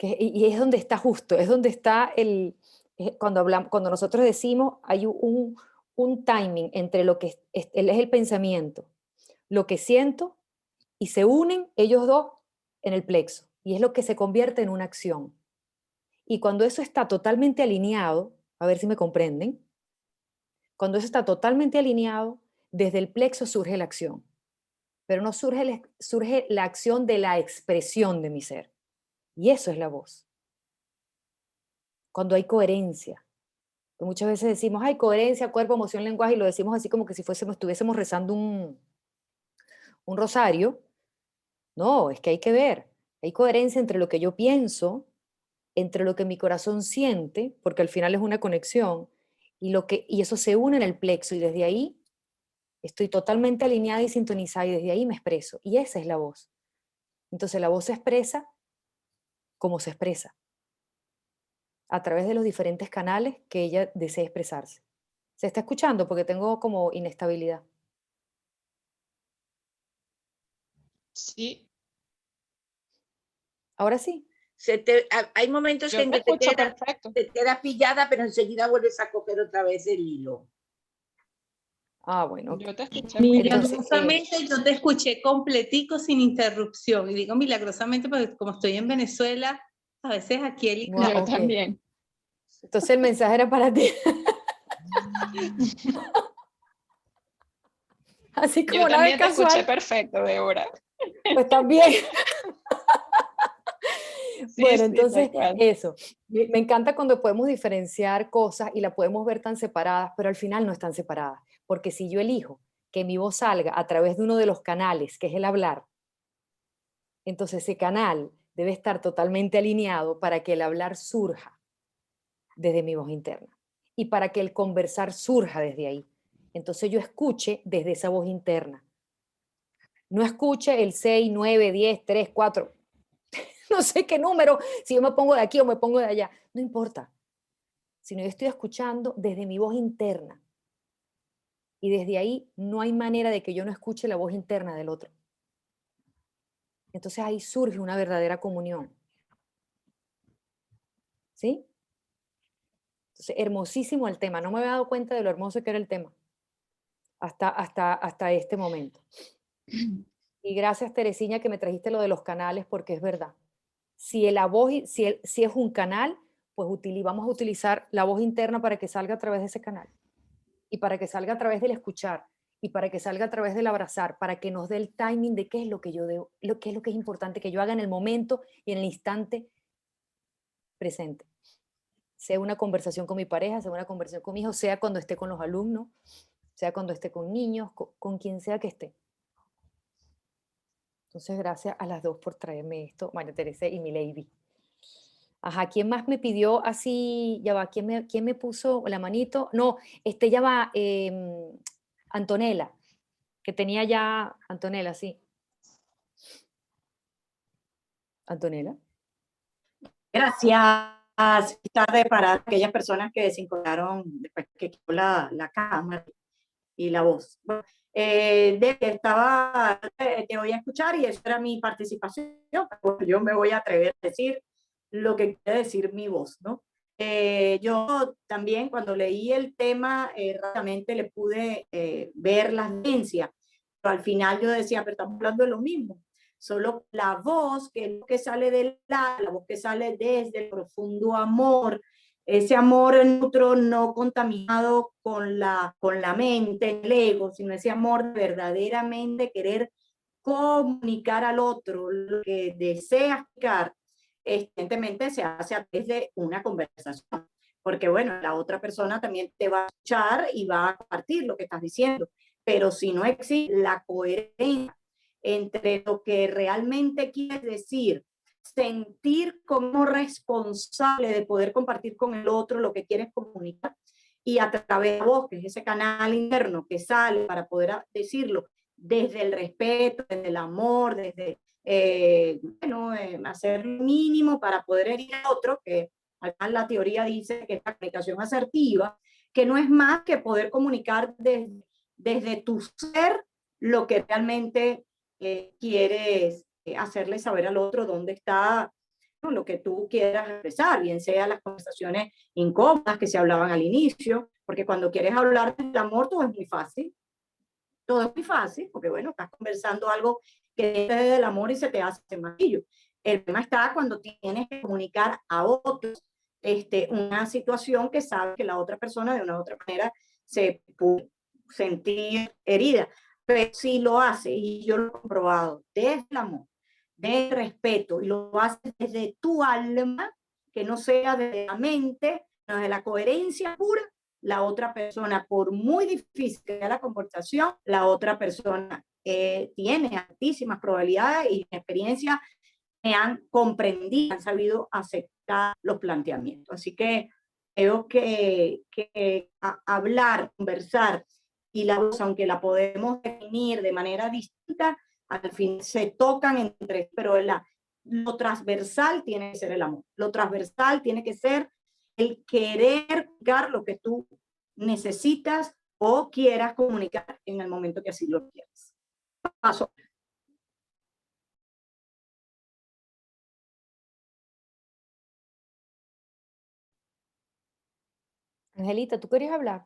y es donde está justo, es donde está cuando nosotros decimos, hay un timing entre lo que es el pensamiento, lo que siento, y se unen ellos dos en el plexo, y es lo que se convierte en una acción. Y cuando eso está totalmente alineado, a ver si me comprenden, cuando eso está totalmente alineado, desde el plexo surge la acción, pero no surge la acción de la expresión de mi ser, y eso es la voz. Cuando hay coherencia, que muchas veces decimos, hay coherencia, cuerpo, emoción, lenguaje, y lo decimos así como que si estuviésemos rezando un rosario. No, es que hay que ver, hay coherencia entre lo que yo pienso, entre lo que mi corazón siente, porque al final es una conexión, y eso se une en el plexo, y desde ahí estoy totalmente alineada y sintonizada, y desde ahí me expreso, y esa es la voz. Entonces la voz se expresa como se expresa, a través de los diferentes canales que ella desea expresarse. ¿Se está escuchando? Porque tengo como inestabilidad. Sí, Ahora sí. Hay momentos yo en te que escucho perfecto. te quedas pillada, pero enseguida vuelves a coger otra vez el hilo. Ah, bueno. Yo te escuché muy bien. Milagrosamente yo te escuché completico sin interrupción. Y digo milagrosamente porque como estoy en Venezuela, a veces aquí el Wow, Yo ok. también. Entonces el mensaje era para ti. Así como Yo nada de también te escuché casual, perfecto, Débora. pues también. Sí, Bueno, sí, entonces tal cual. eso. Me encanta cuando podemos diferenciar cosas y la podemos ver tan separadas, pero al final no están separadas. Porque si yo elijo que mi voz salga a través de uno de los canales, que es el hablar, entonces ese canal debe estar totalmente alineado para que el hablar surja desde mi voz interna y para que el conversar surja desde ahí. Entonces yo escuche desde esa voz interna. No escuche el 6, 9, 10, 3, 4. No sé qué número, si yo me pongo de aquí o me pongo de allá. No importa. Sino yo estoy escuchando desde mi voz interna. Y desde ahí no hay manera de que yo no escuche la voz interna del otro. Entonces ahí surge una verdadera comunión. ¿Sí? Entonces, hermosísimo el tema. No me había dado cuenta de lo hermoso que era el tema hasta este momento. Y gracias, Teresina, que me trajiste lo de los canales, porque es verdad. Si la voz, si es un canal, pues vamos a utilizar la voz interna para que salga a través de ese canal. Y para que salga a través del escuchar. Y para que salga a través del abrazar. Para que nos dé el timing de qué es lo que yo debo, qué es lo que es importante que yo haga en el momento y en el instante presente. Sea una conversación con mi pareja, sea una conversación con mi hijo, sea cuando esté con los alumnos, sea cuando esté con niños, con quien sea que esté. Entonces, gracias a las dos por traerme esto, María Teresa y mi lady. Ajá, ¿quién más me pidió así? Ya va, ¿quién me puso la manito? No, ya va, Antonella, que tenía ya, Antonella, sí. Antonella. Gracias. Tarde para aquellas personas que se incorporaron después que quitó la cámara y la voz. Bueno, de que te voy a escuchar y esa era mi participación. Yo me voy a atrever a decir lo que quiere decir mi voz, ¿no? Yo también cuando leí el tema rápidamente le pude ver las diferencias, pero al final yo decía, pero estamos hablando de lo mismo. Solo la voz, que es lo que sale la voz que sale desde el profundo amor, ese amor neutro, no contaminado con la mente, el ego, sino ese amor verdaderamente querer comunicar al otro lo que desea explicar, evidentemente se hace a través de una conversación, porque bueno, la otra persona también te va a escuchar y va a compartir lo que estás diciendo, pero si no existe la coherencia entre lo que realmente quieres decir, sentir como responsable de poder compartir con el otro lo que quieres comunicar y a través de la voz, que es ese canal interno que sale para poder decirlo desde el respeto, desde el amor, desde hacer lo mínimo para poder herir al otro, que además la teoría dice que es la comunicación asertiva, que no es más que poder comunicar desde tu ser lo que realmente quieres hacerle saber al otro dónde está, ¿no?, lo que tú quieras expresar, bien sea las conversaciones incómodas que se hablaban al inicio, porque cuando quieres hablar del amor todo es muy fácil. Todo es muy fácil, porque bueno, estás conversando algo que es del amor y se te hace sencillo. El tema está cuando tienes que comunicar a otros una situación que sabes que la otra persona de una u otra manera se puede sentir herida. Pero si lo hace, y yo lo he comprobado, desde el amor, desde el respeto, y lo haces desde tu alma, que no sea de la mente, no de la coherencia pura, la otra persona, por muy difícil que sea la conversación, la otra persona tiene altísimas probabilidades y en experiencia me han comprendido, han sabido aceptar los planteamientos. Así que creo que hablar, conversar y la voz, aunque la podemos definir de manera distinta, al fin se tocan entre, pero lo transversal tiene que ser el amor. Lo transversal tiene que ser el querer comunicar lo que tú necesitas o quieras comunicar en el momento que así lo quieras. Paso. Angelita, ¿tú querías hablar?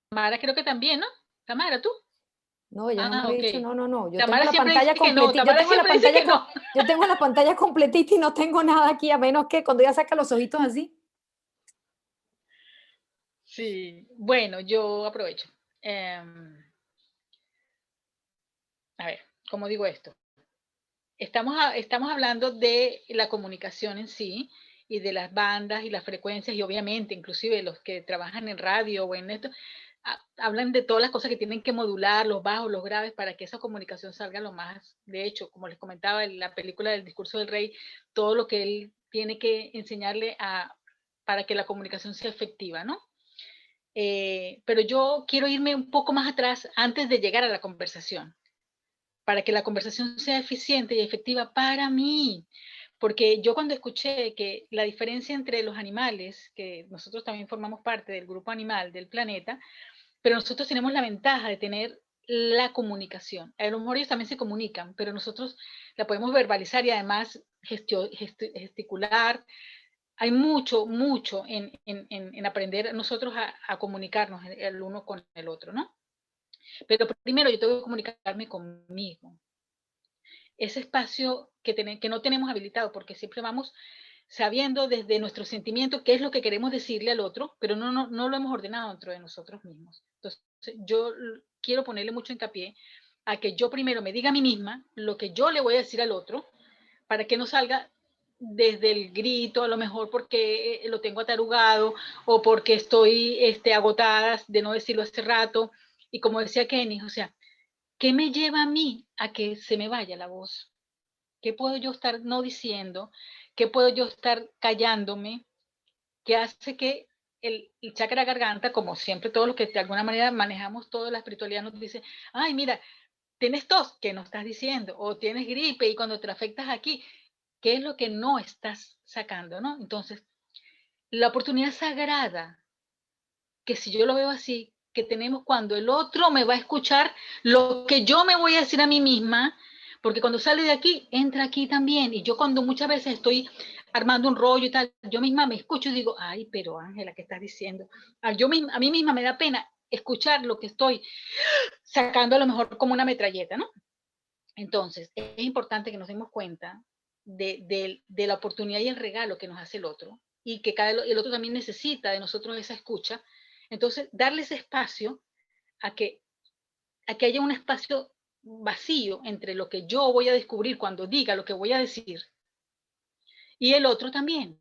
Tamara creo que también, ¿no? Tamara, ¿tú? No, ella no me había dicho, no. Yo Tamara tengo la siempre pantalla dice que no, completita. Tamara siempre dice que no. Yo tengo la pantalla completita y no tengo nada aquí, a menos que cuando ella saca los ojitos así. Sí, bueno, yo aprovecho. A ver, ¿cómo digo esto? Estamos hablando de la comunicación en sí y de las bandas y las frecuencias y obviamente inclusive los que trabajan en radio o en esto, hablan de todas las cosas que tienen que modular, los bajos, los graves, para que esa comunicación salga lo más. De hecho, como les comentaba en la película del Discurso del Rey, todo lo que él tiene que enseñarle para que la comunicación sea efectiva, ¿no? Pero yo quiero irme un poco más atrás antes de llegar a la conversación, para que la conversación sea eficiente y efectiva para mí. Porque yo cuando escuché que la diferencia entre los animales, que nosotros también formamos parte del grupo animal del planeta, pero nosotros tenemos la ventaja de tener la comunicación. A lo mejor ellos también se comunican, pero nosotros la podemos verbalizar y además gesticular. Hay mucho, mucho en aprender nosotros a comunicarnos el uno con el otro, ¿no? Pero primero yo tengo que comunicarme conmigo. Ese espacio que no tenemos habilitado, porque siempre vamos sabiendo desde nuestro sentimiento qué es lo que queremos decirle al otro, pero no lo hemos ordenado dentro de nosotros mismos. Entonces, yo quiero ponerle mucho hincapié a que yo primero me diga a mí misma lo que yo le voy a decir al otro, para que no salga desde el grito, a lo mejor porque lo tengo atarugado o porque estoy agotada de no decirlo hace rato. Y como decía Kenny, o sea, ¿qué me lleva a mí a que se me vaya la voz? ¿Qué puedo yo estar no diciendo? ¿Qué puedo yo estar callándome? ¿Qué hace que el chakra garganta, como siempre todos los que de alguna manera manejamos toda la espiritualidad, nos dice, ay, mira, tienes tos, ¿qué no estás diciendo? O tienes gripe y cuando te afectas aquí, ¿qué es lo que no estás sacando, no? Entonces, la oportunidad sagrada, que si yo lo veo así, que tenemos cuando el otro me va a escuchar lo que yo me voy a decir a mí misma, porque cuando sale de aquí, entra aquí también. Y yo cuando muchas veces estoy armando un rollo y tal, yo misma me escucho y digo, ay, pero Ángela, ¿qué estás diciendo? A mí misma me da pena escuchar lo que estoy sacando a lo mejor como una metralleta, ¿no? Entonces, es importante que nos demos cuenta de la oportunidad y el regalo que nos hace el otro, y que el otro también necesita de nosotros esa escucha. Entonces, darle ese espacio a que haya un espacio vacío entre lo que yo voy a descubrir cuando diga lo que voy a decir y el otro también.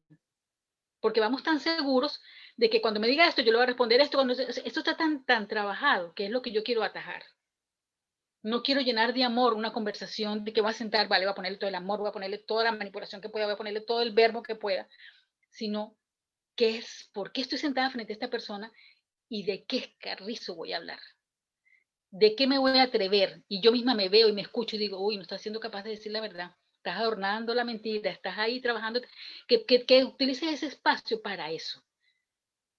Porque vamos tan seguros de que cuando me diga esto, yo le voy a responder esto. Esto está tan trabajado, que es lo que yo quiero atajar. No quiero llenar de amor una conversación de que voy a sentar, vale, voy a ponerle todo el amor, voy a ponerle toda la manipulación que pueda, voy a ponerle todo el verbo que pueda, sino por qué estoy sentada frente a esta persona y de qué carrizo voy a hablar. ¿De qué me voy a atrever? Y yo misma me veo y me escucho y digo, uy, no estás siendo capaz de decir la verdad. Estás adornando la mentira, estás ahí trabajando. Que utilices ese espacio para eso.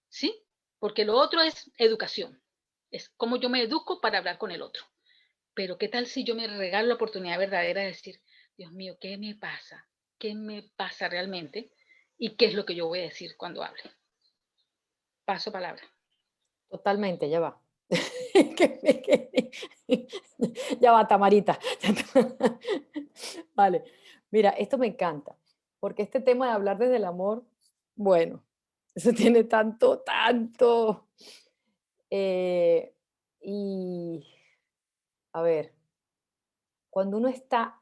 ¿Sí? Porque lo otro es educación. Es como yo me educo para hablar con el otro. Pero ¿qué tal si yo me regalo la oportunidad verdadera de decir, Dios mío, ¿qué me pasa? ¿Qué me pasa realmente? ¿Y qué es lo que yo voy a decir cuando hable? Paso palabra. Totalmente, ya va. Ya va, Tamarita. Vale, mira, esto me encanta, porque este tema de hablar desde el amor, bueno, eso tiene tanto. eh, y, a ver, cuando uno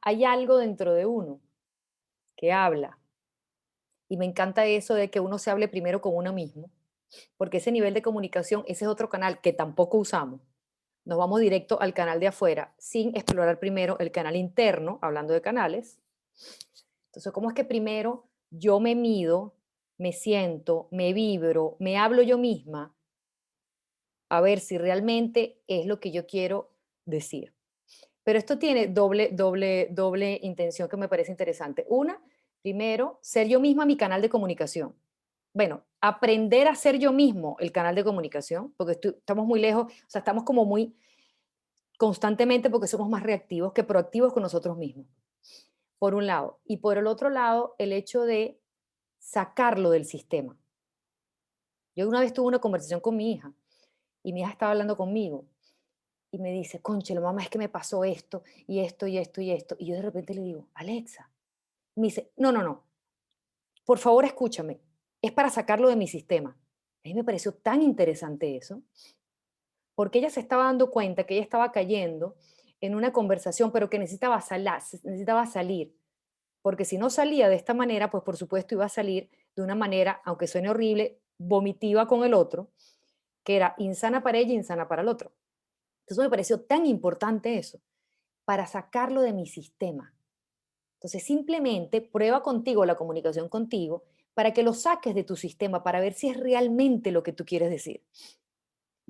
hay algo dentro de uno que habla, y me encanta eso de que uno se hable primero con uno mismo, porque ese nivel de comunicación, ese es otro canal que tampoco usamos. Nos vamos directo al canal de afuera sin explorar primero el canal interno, hablando de canales. Entonces, ¿cómo es que primero yo me mido, me siento, me vibro, me hablo yo misma a ver si realmente es lo que yo quiero decir? Pero esto tiene doble intención que me parece interesante. Una, primero, ser yo misma mi canal de comunicación. Bueno, aprender a ser yo mismo el canal de comunicación, porque estamos muy lejos, o sea, estamos como muy constantemente porque somos más reactivos que proactivos con nosotros mismos, por un lado. Y por el otro lado, el hecho de sacarlo del sistema. Yo una vez tuve una conversación con mi hija y mi hija estaba hablando conmigo y me dice, conchelo, mamá, es que me pasó esto y esto y esto y esto. Y yo de repente le digo, Alexa. Me dice, no, por favor escúchame, es para sacarlo de mi sistema. A mí me pareció tan interesante eso, porque ella se estaba dando cuenta que ella estaba cayendo en una conversación, pero que necesitaba salir, porque si no salía de esta manera, pues por supuesto iba a salir de una manera, aunque suene horrible, vomitiva con el otro, que era insana para ella, insana para el otro. Entonces me pareció tan importante eso, para sacarlo de mi sistema. Entonces simplemente prueba contigo la comunicación contigo para que lo saques de tu sistema, para ver si es realmente lo que tú quieres decir.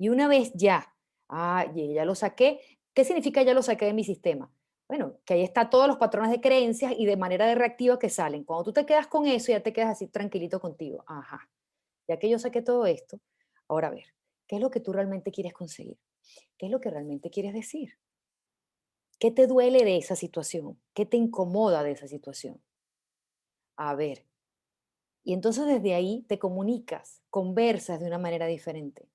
Y una vez ya, ya lo saqué, ¿qué significa ya lo saqué de mi sistema? Bueno, que ahí está todos los patrones de creencias y de manera de reactiva que salen. Cuando tú te quedas con eso, ya te quedas así tranquilito contigo. Ajá, ya que yo saqué todo esto, ahora a ver, ¿qué es lo que tú realmente quieres conseguir? ¿Qué es lo que realmente quieres decir? ¿Qué te duele de esa situación? ¿Qué te incomoda de esa situación? A ver. Y entonces desde ahí te comunicas, conversas de una manera diferente.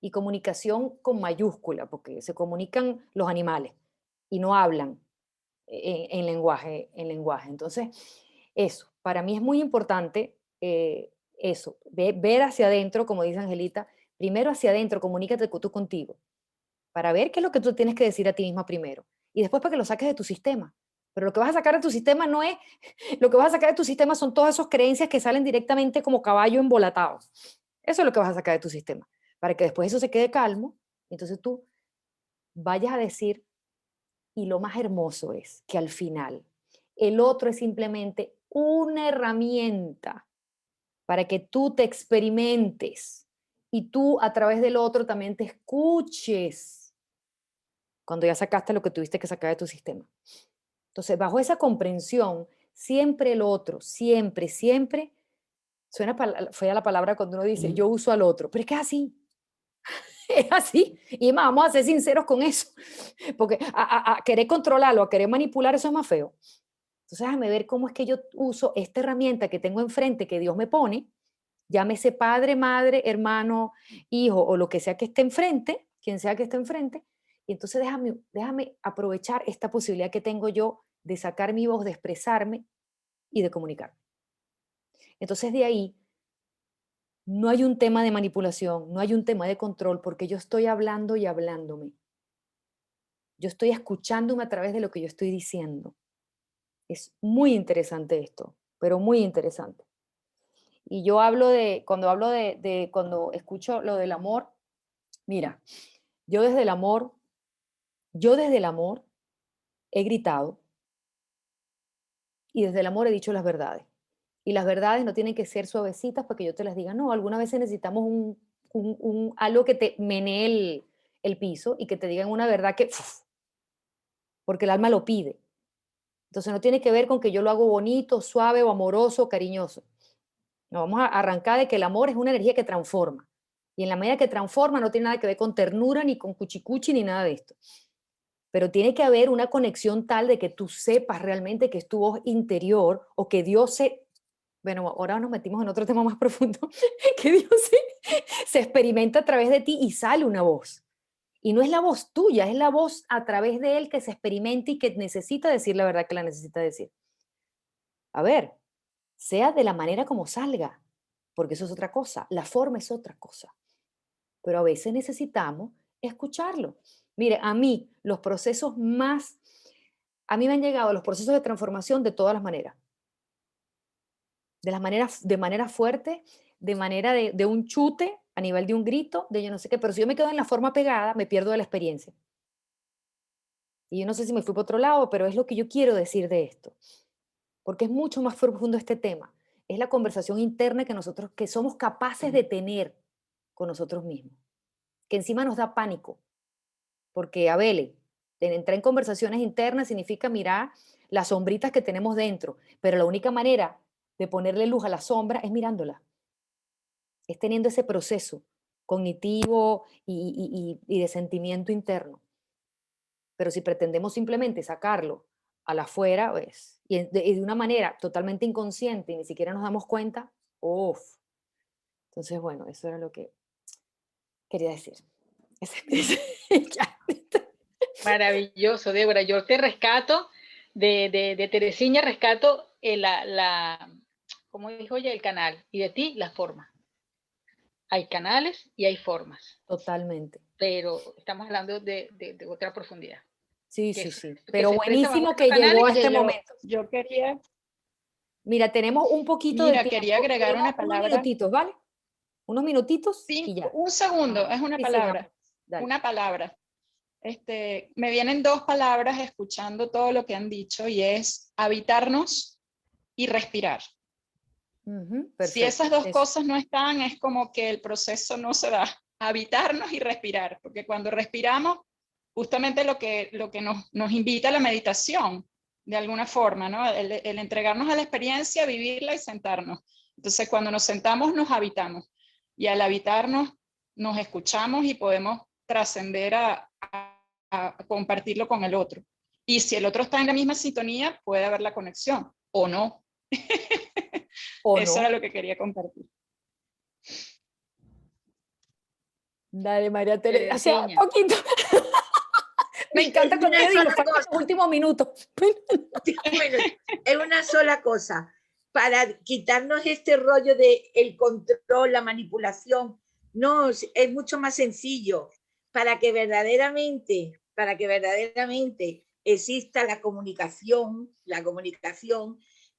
Y comunicación con mayúscula, porque se comunican los animales y no hablan en lenguaje, en lenguaje. Entonces, eso, para mí es muy importante eso, ver hacia adentro, como dice Angelita, primero hacia adentro, comunícate tú contigo, para ver qué es lo que tú tienes que decir a ti misma primero. Y después para que lo saques de tu sistema. Pero lo que vas a sacar de tu sistema no es, lo que vas a sacar de tu sistema son todas esas creencias que salen directamente como caballo embolatado. Eso es lo que vas a sacar de tu sistema, para que después eso se quede calmo. Entonces tú vayas a decir, y lo más hermoso es que al final el otro es simplemente una herramienta para que tú te experimentes y tú a través del otro también te escuches cuando ya sacaste lo que tuviste que sacar de tu sistema. Entonces, bajo esa comprensión, siempre el otro, siempre, siempre, suena fea la palabra cuando uno dice, yo uso al otro, pero es que es así, es así. Y más, vamos a ser sinceros con eso, porque a querer controlarlo, a querer manipular, eso es más feo. Entonces, déjame ver cómo es que yo uso esta herramienta que tengo enfrente, que Dios me pone, llámese padre, madre, hermano, hijo, o lo que sea que esté enfrente, quien sea que esté enfrente, y entonces déjame aprovechar esta posibilidad que tengo yo de sacar mi voz, de expresarme y de comunicar. Entonces de ahí no hay un tema de manipulación, no hay un tema de control, porque yo estoy hablando y hablándome. Yo estoy escuchándome a través de lo que yo estoy diciendo. Es muy interesante esto, pero muy interesante. Y yo cuando escucho lo del amor, mira, yo desde el amor he gritado y desde el amor he dicho las verdades. Y las verdades no tienen que ser suavecitas para que yo te las diga. No, algunas veces necesitamos algo que te menee el piso y que te digan una verdad que, ¡fuf! Porque el alma lo pide. Entonces no tiene que ver con que yo lo hago bonito, suave o amoroso, cariñoso. No, vamos a arrancar de que el amor es una energía que transforma. Y en la medida que transforma no tiene nada que ver con ternura, ni con cuchicuchi, ni nada de esto. Pero tiene que haber una conexión tal de que tú sepas realmente que es tu voz interior o que Dios se... Bueno, ahora nos metimos en otro tema más profundo, que Dios se experimenta a través de ti y sale una voz. Y no es la voz tuya, es la voz a través de Él que se experimenta y que necesita decir la verdad que la necesita decir. A ver, sea de la manera como salga, porque eso es otra cosa, la forma es otra cosa. Pero a veces necesitamos escucharlo. Mire, a mí me han llegado los procesos de transformación de todas las maneras. De manera fuerte, de manera de un chute, a nivel de un grito, de yo no sé qué, pero si yo me quedo en la forma pegada, me pierdo de la experiencia. Y yo no sé si me fui por otro lado, pero es lo que yo quiero decir de esto, porque es mucho más profundo este tema. Es la conversación interna que somos capaces de tener con nosotros mismos, que encima nos da pánico, porque a ver, entrar en conversaciones internas significa mirar las sombritas que tenemos dentro, pero la única manera de ponerle luz a la sombra es mirándola, es teniendo ese proceso cognitivo y de sentimiento interno. Pero si pretendemos simplemente sacarlo a la afuera, pues, y de una manera totalmente inconsciente y ni siquiera nos damos cuenta, uff. Entonces, bueno, eso era lo que quería decir. Ya. Maravilloso, Débora. Yo te rescato, de Teresina rescato como dijo ella, el canal, y de ti la forma. Hay canales y hay formas. Totalmente. Pero estamos hablando de otra profundidad. Sí, Que sí, es- sí. que Pero se expresa bajo buenísimo estos que llegó a canales. este momento. Yo quería, Mira, tenemos un poquito de mira, tiempo. quería agregar Tenemos una unos palabra. minutitos, ¿vale? Unos minutitos y ya. Un segundo, Ajá. es una Sí, sí, palabra. vamos. Dale. Una palabra. Me vienen dos palabras escuchando todo lo que han dicho y es habitarnos y respirar. Ujú, Si perfecto. esas dos Eso. cosas no están, es como que el proceso no se da. habitarnos y respirar, porque cuando respiramos, justamente lo que nos invita a la meditación, de alguna forma, ¿no? El entregarnos a la experiencia, vivirla y sentarnos. Entonces, cuando nos sentamos, nos habitamos. Y al habitarnos, nos escuchamos y podemos trascender a compartirlo con el otro. Y si el otro está en la misma sintonía, puede haber la conexión, o no. Eso era lo que quería compartir. Dale, María Teresa. O sea, Virginia. poquito. Me encanta cuando Una yo digo, sola faltan los cosa. últimos minutos. Bueno, es una sola cosa. Para quitarnos este rollo de el control, la manipulación, no, es mucho más sencillo. Para que verdaderamente exista la comunicación,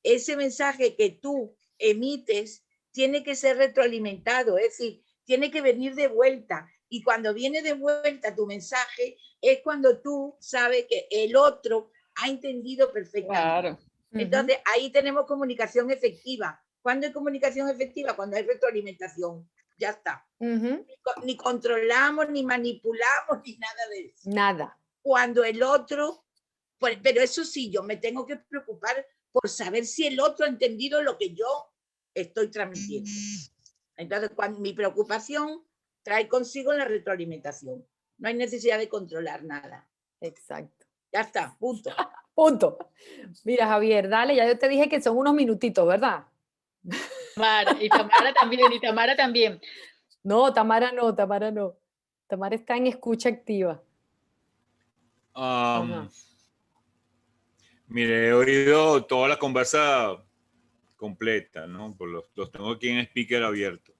ese mensaje que tú emites tiene que ser retroalimentado, es decir, tiene que venir de vuelta. Y cuando viene de vuelta tu mensaje, es cuando tú sabes que el otro ha entendido perfectamente. Claro. Entonces, ahí tenemos comunicación efectiva. ¿Cuándo hay comunicación efectiva? Cuando hay retroalimentación. Ya está. Ni controlamos, ni manipulamos, ni nada de eso. Nada. Cuando el otro, pero eso sí, yo me tengo que preocupar por saber si el otro ha entendido lo que yo estoy transmitiendo. Entonces, mi preocupación trae consigo la retroalimentación. No hay necesidad de controlar nada. Exacto. Ya está, punto. Punto. Mira, Javier, dale, ya yo te dije que son unos minutitos, ¿verdad? Y Tamara también, y Tamara también. No, Tamara no, Tamara no. Tamara está en escucha activa. Mire, he oído toda la conversa completa, ¿no? Los tengo aquí en speaker abierto.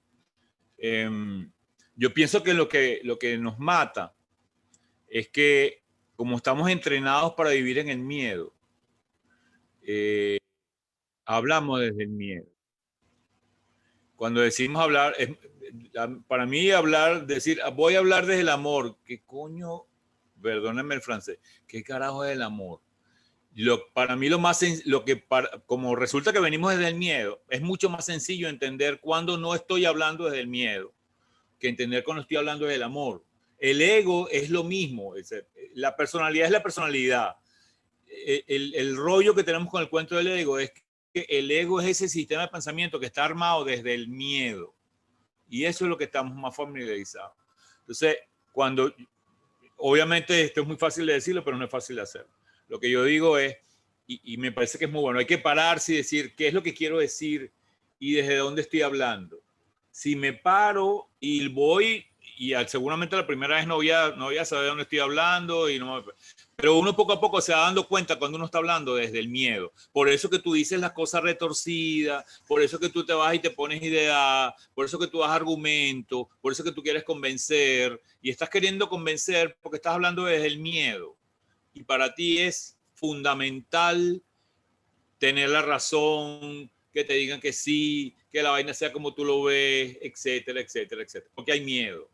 Yo pienso que lo que nos mata es que como estamos entrenados para vivir en el miedo, hablamos desde el miedo. Cuando decimos hablar, para mí decir, voy a hablar desde el amor, ¿qué coño? Perdónenme el francés, ¿qué carajo es el amor? Para mí como resulta que venimos desde el miedo, es mucho más sencillo entender cuando no estoy hablando desde el miedo que entender cuando estoy hablando desde el amor. El ego es lo mismo, la personalidad es la personalidad. El rollo que tenemos con el cuento del ego es que el ego es ese sistema de pensamiento que está armado desde el miedo. Y eso es lo que estamos más familiarizados. Entonces, obviamente esto es muy fácil de decirlo, pero no es fácil de hacer. Lo que yo digo es, y me parece que es muy bueno, hay que pararse y decir qué es lo que quiero decir y desde dónde estoy hablando. Si me paro y voy, y seguramente la primera vez no voy a saber de dónde estoy hablando, pero uno poco a poco se va dando cuenta cuando uno está hablando desde el miedo. Por eso que tú dices las cosas retorcidas, por eso que tú te vas y te pones idea, por eso que tú das argumento, por eso que tú quieres convencer, y estás queriendo convencer porque estás hablando desde el miedo. Y para ti es fundamental tener la razón, que te digan que sí, que la vaina sea como tú lo ves, etcétera, etcétera, etcétera. Porque hay miedo.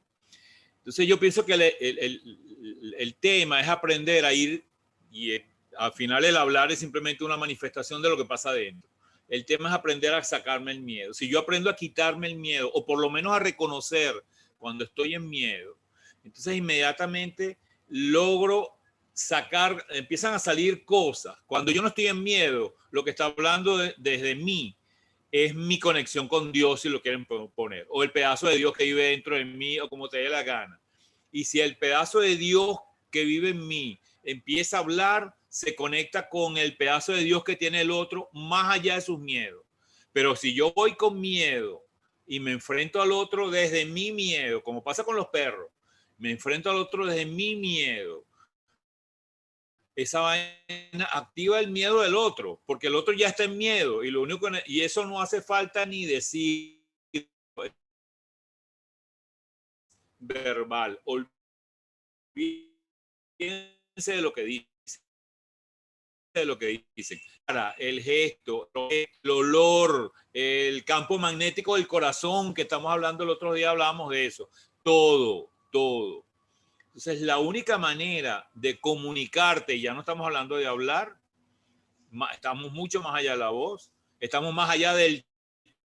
Entonces yo pienso que el tema es aprender a ir, y al final el hablar es simplemente una manifestación de lo que pasa adentro. El tema es aprender a sacarme el miedo. Si yo aprendo a quitarme el miedo, o por lo menos a reconocer cuando estoy en miedo, entonces inmediatamente logro empiezan a salir cosas. Cuando yo no estoy en miedo, lo que está hablando desde mí es mi conexión con Dios, si lo quieren poner, o el pedazo de Dios que vive dentro de mí, o como te dé la gana. Y si el pedazo de Dios que vive en mí empieza a hablar, se conecta con el pedazo de Dios que tiene el otro, más allá de sus miedos. Pero si yo voy con miedo y me enfrento al otro desde mi miedo, como pasa con los perros, me enfrento al otro desde mi miedo, esa vaina activa el miedo del otro, porque el otro ya está en miedo, y eso no hace falta ni decir verbal. Olvídense de lo que dicen. El gesto, el olor, el campo magnético del corazón, que estamos hablando el otro día, hablamos de eso. Todo. Entonces, la única manera de comunicarte, ya no estamos hablando de hablar, estamos mucho más allá de la voz, estamos más allá del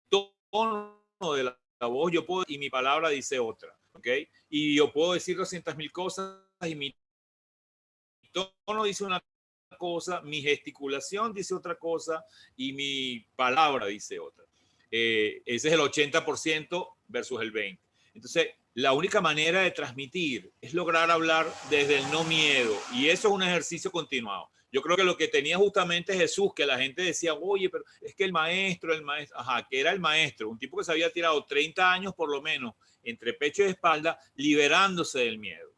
tono de la voz, y mi palabra dice otra. ¿ok? Y yo puedo decir 200.000 cosas y mi tono dice una cosa, mi gesticulación dice otra cosa y mi palabra dice otra. Ese es el 80% versus el 20%. Entonces, la única manera de transmitir es lograr hablar desde el no miedo, y eso es un ejercicio continuado. Yo creo que lo que tenía justamente Jesús, que la gente decía, oye, pero es que el maestro, ajá, que era el maestro, un tipo que se había tirado 30 años por lo menos entre pecho y espalda, liberándose del miedo.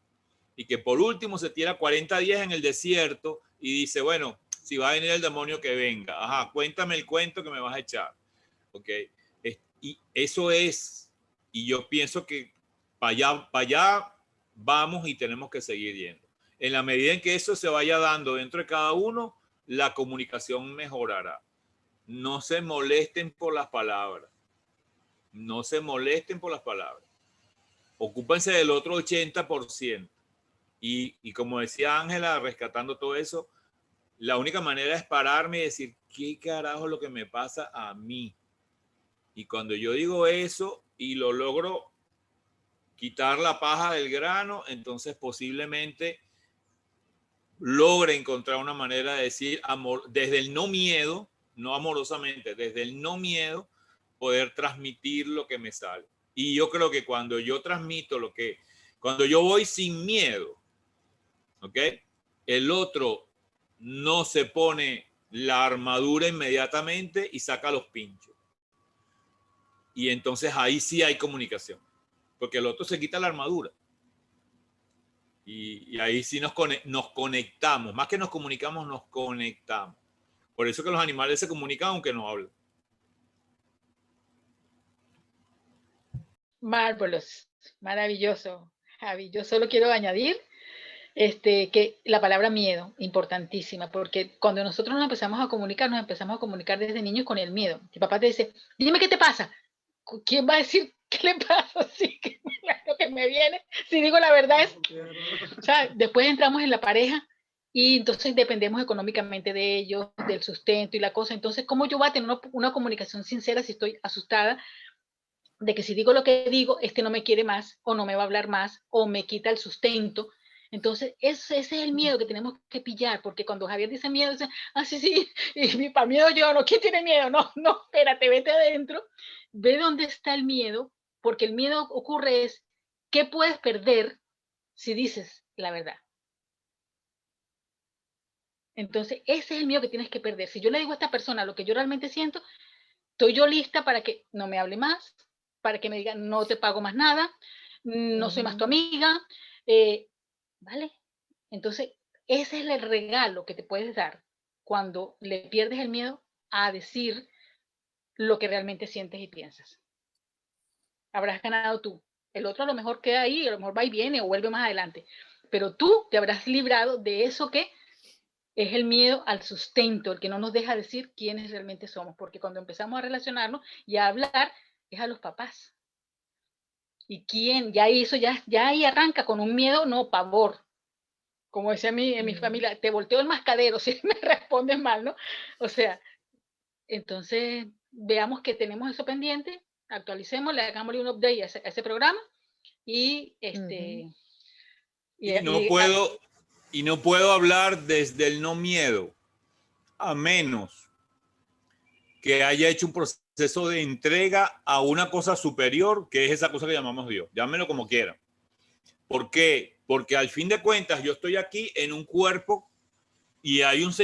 Y que por último se tira 40 días en el desierto y dice, bueno, si va a venir el demonio, que venga. Ajá, cuéntame el cuento que me vas a echar. ¿Ok? Y eso es, y yo pienso que para allá vamos y tenemos que seguir yendo. En la medida en que eso se vaya dando dentro de cada uno, la comunicación mejorará. No se molesten por las palabras. No se molesten por las palabras. Ocúpense del otro 80%. Y como decía Ángela, rescatando todo eso, la única manera es pararme y decir, ¿qué carajo es lo que me pasa a mí? Y cuando yo digo eso y lo logro quitar la paja del grano, entonces posiblemente logre encontrar una manera de decir amor, desde el no miedo, no amorosamente, desde el no miedo, poder transmitir lo que me sale. Y yo creo que cuando yo transmito cuando yo voy sin miedo, ¿ok? El otro no se pone la armadura inmediatamente y saca los pinchos. Y entonces ahí sí hay comunicación, porque el otro se quita la armadura. Y ahí sí nos conectamos. Más que nos comunicamos, nos conectamos. Por eso que los animales se comunican aunque no hablan. Marvelous, maravilloso, Javi. Yo solo quiero añadir que la palabra miedo, importantísima, porque cuando nosotros nos empezamos a comunicar desde niños con el miedo. Mi papá te dice, dime qué te pasa. ¿Quién va a decir qué le pasa? Sí, que lo que me viene, si digo la verdad es, o sea, después entramos en la pareja y entonces dependemos económicamente de ellos, del sustento y la cosa. Entonces, ¿cómo yo voy a tener una comunicación sincera si estoy asustada de que si digo lo que digo, no me quiere más, o no me va a hablar más, o me quita el sustento? Entonces, ese es el miedo que tenemos que pillar, porque cuando Javier dice miedo, dice, sí, y para miedo yo, no, ¿quién tiene miedo? No, espérate, vete adentro, ve dónde está el miedo, porque el miedo ocurre es, ¿qué puedes perder si dices la verdad? Entonces, ese es el miedo que tienes que perder. Si yo le digo a esta persona lo que yo realmente siento, estoy yo lista para que no me hable más, para que me diga, no te pago más nada, no soy más tu amiga, ¿vale? Entonces, ese es el regalo que te puedes dar cuando le pierdes el miedo a decir lo que realmente sientes y piensas. Habrás ganado tú. El otro a lo mejor queda ahí, a lo mejor va y viene o vuelve más adelante. Pero tú te habrás librado de eso que es el miedo al sustento, el que no nos deja decir quiénes realmente somos. Porque cuando empezamos a relacionarnos y a hablar, es a los papás. ¿Y quién? Ya eso, ya ahí arranca con un miedo, no, pavor. Como decía en mi familia, te volteo el mascadero si me respondes mal, ¿no? O sea, entonces veamos que tenemos eso pendiente, actualicemos, le hagámosle un update a ese programa y no puedo hablar desde el no miedo, a menos que haya hecho un proceso de entrega a una cosa superior, que es esa cosa que llamamos Dios. Llámenlo como quieran. ¿Por qué? Porque al fin de cuentas yo estoy aquí en un cuerpo y hay un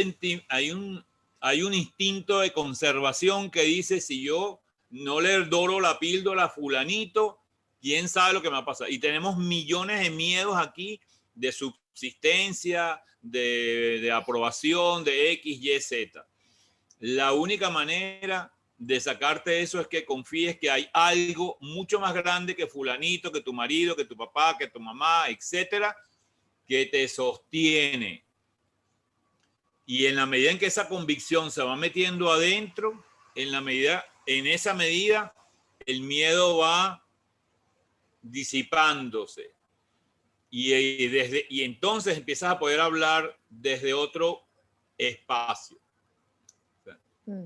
instinto de conservación que dice, si yo no le doro la píldora a fulanito, quién sabe lo que me va a pasar. Y tenemos millones de miedos aquí de subsistencia, de aprobación, de X, Y, Z. La única manera de sacarte eso es que confíes que hay algo mucho más grande que fulanito, que tu marido, que tu papá, que tu mamá, etcétera, que te sostiene. Y en la medida en que esa convicción se va metiendo adentro, en esa medida, el miedo va disipándose. Y entonces empiezas a poder hablar desde otro espacio.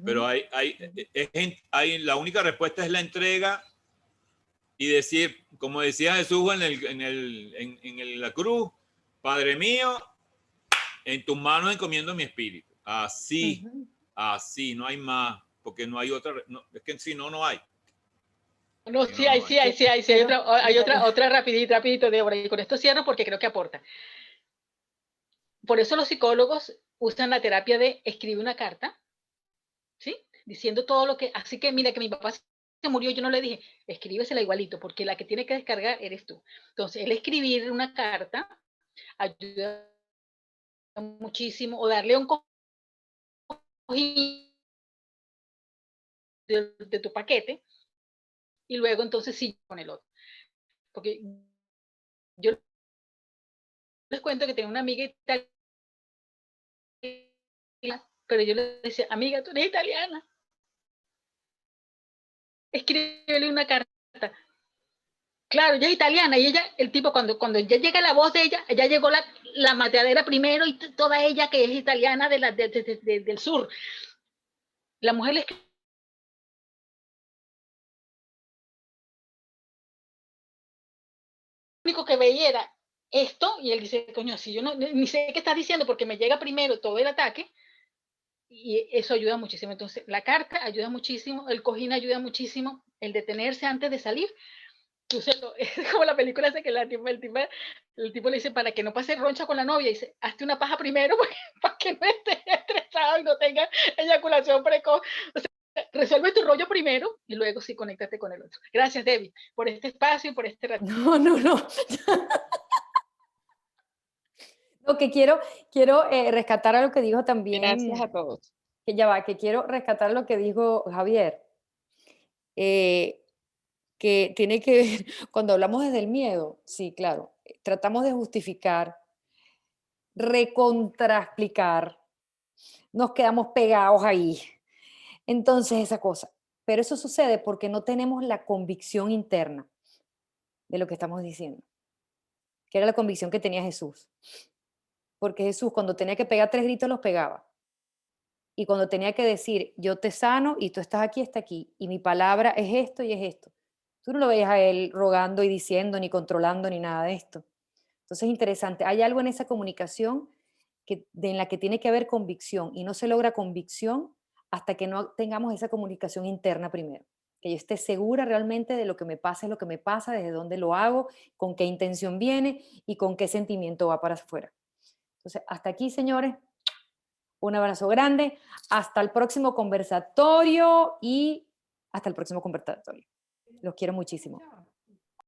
Pero la única respuesta es la entrega y decir, como decía Jesús en la cruz, Padre mío, en tus manos encomiendo mi espíritu. Así, así, no hay más, porque no hay otra, no, es que si no, no hay. No, sí hay, sí hay, sí hay, sí hay otra rapidito, Débora, y con esto cierro porque creo que aporta. Por eso los psicólogos usan la terapia de escribir una carta, ¿sí? Diciendo todo lo que, así que mira que mi papá se murió, yo no le dije, escríbesela igualito, porque la que tiene que descargar eres tú. Entonces, el escribir una carta ayuda muchísimo, o darle un cojín de tu paquete, y luego entonces sí con el otro. Porque yo les cuento que tengo una amiga italiana, pero yo le decía, amiga, tú eres italiana, escríbele una carta. Claro, ella es italiana y ella, el tipo, cuando ya llega la voz de ella, ya llegó la mateadera primero y toda ella que es italiana del sur. La mujer le escribe, lo único que veía era esto y él dice, coño, si yo no, ni sé qué estás diciendo porque me llega primero todo el ataque y eso ayuda muchísimo. Entonces, la carta ayuda muchísimo, el cojín ayuda muchísimo, el detenerse antes de salir. Es como la película esa que el tipo le dice, para que no pase roncha con la novia, dice, hazte una paja primero para que no estés estresado y no tenga eyaculación precoz. O sea, resuelve tu rollo primero y luego sí, conéctate con el otro. Gracias, Debbie, por este espacio y por este rato. No. Lo que quiero rescatar a lo que dijo también. Gracias a todos. Que ya va, que quiero rescatar lo que dijo Javier. Que tiene que ver, cuando hablamos desde el miedo, sí, claro, tratamos de justificar, recontraexplicar, nos quedamos pegados ahí. Entonces, esa cosa. Pero eso sucede porque no tenemos la convicción interna de lo que estamos diciendo, que era la convicción que tenía Jesús. Porque Jesús, cuando tenía que pegar 3 gritos, los pegaba. Y cuando tenía que decir, yo te sano y tú estás aquí, está aquí, y mi palabra es esto y es esto. Tú no lo veías a él rogando y diciendo, ni controlando, ni nada de esto. Entonces es interesante. Hay algo en esa comunicación en la que tiene que haber convicción, y no se logra convicción hasta que no tengamos esa comunicación interna primero. Que yo esté segura realmente de lo que me pasa es lo que me pasa, desde dónde lo hago, con qué intención viene y con qué sentimiento va para afuera. Entonces, hasta aquí, señores. Un abrazo grande. Hasta el próximo conversatorio y hasta el próximo conversatorio. Los quiero muchísimo.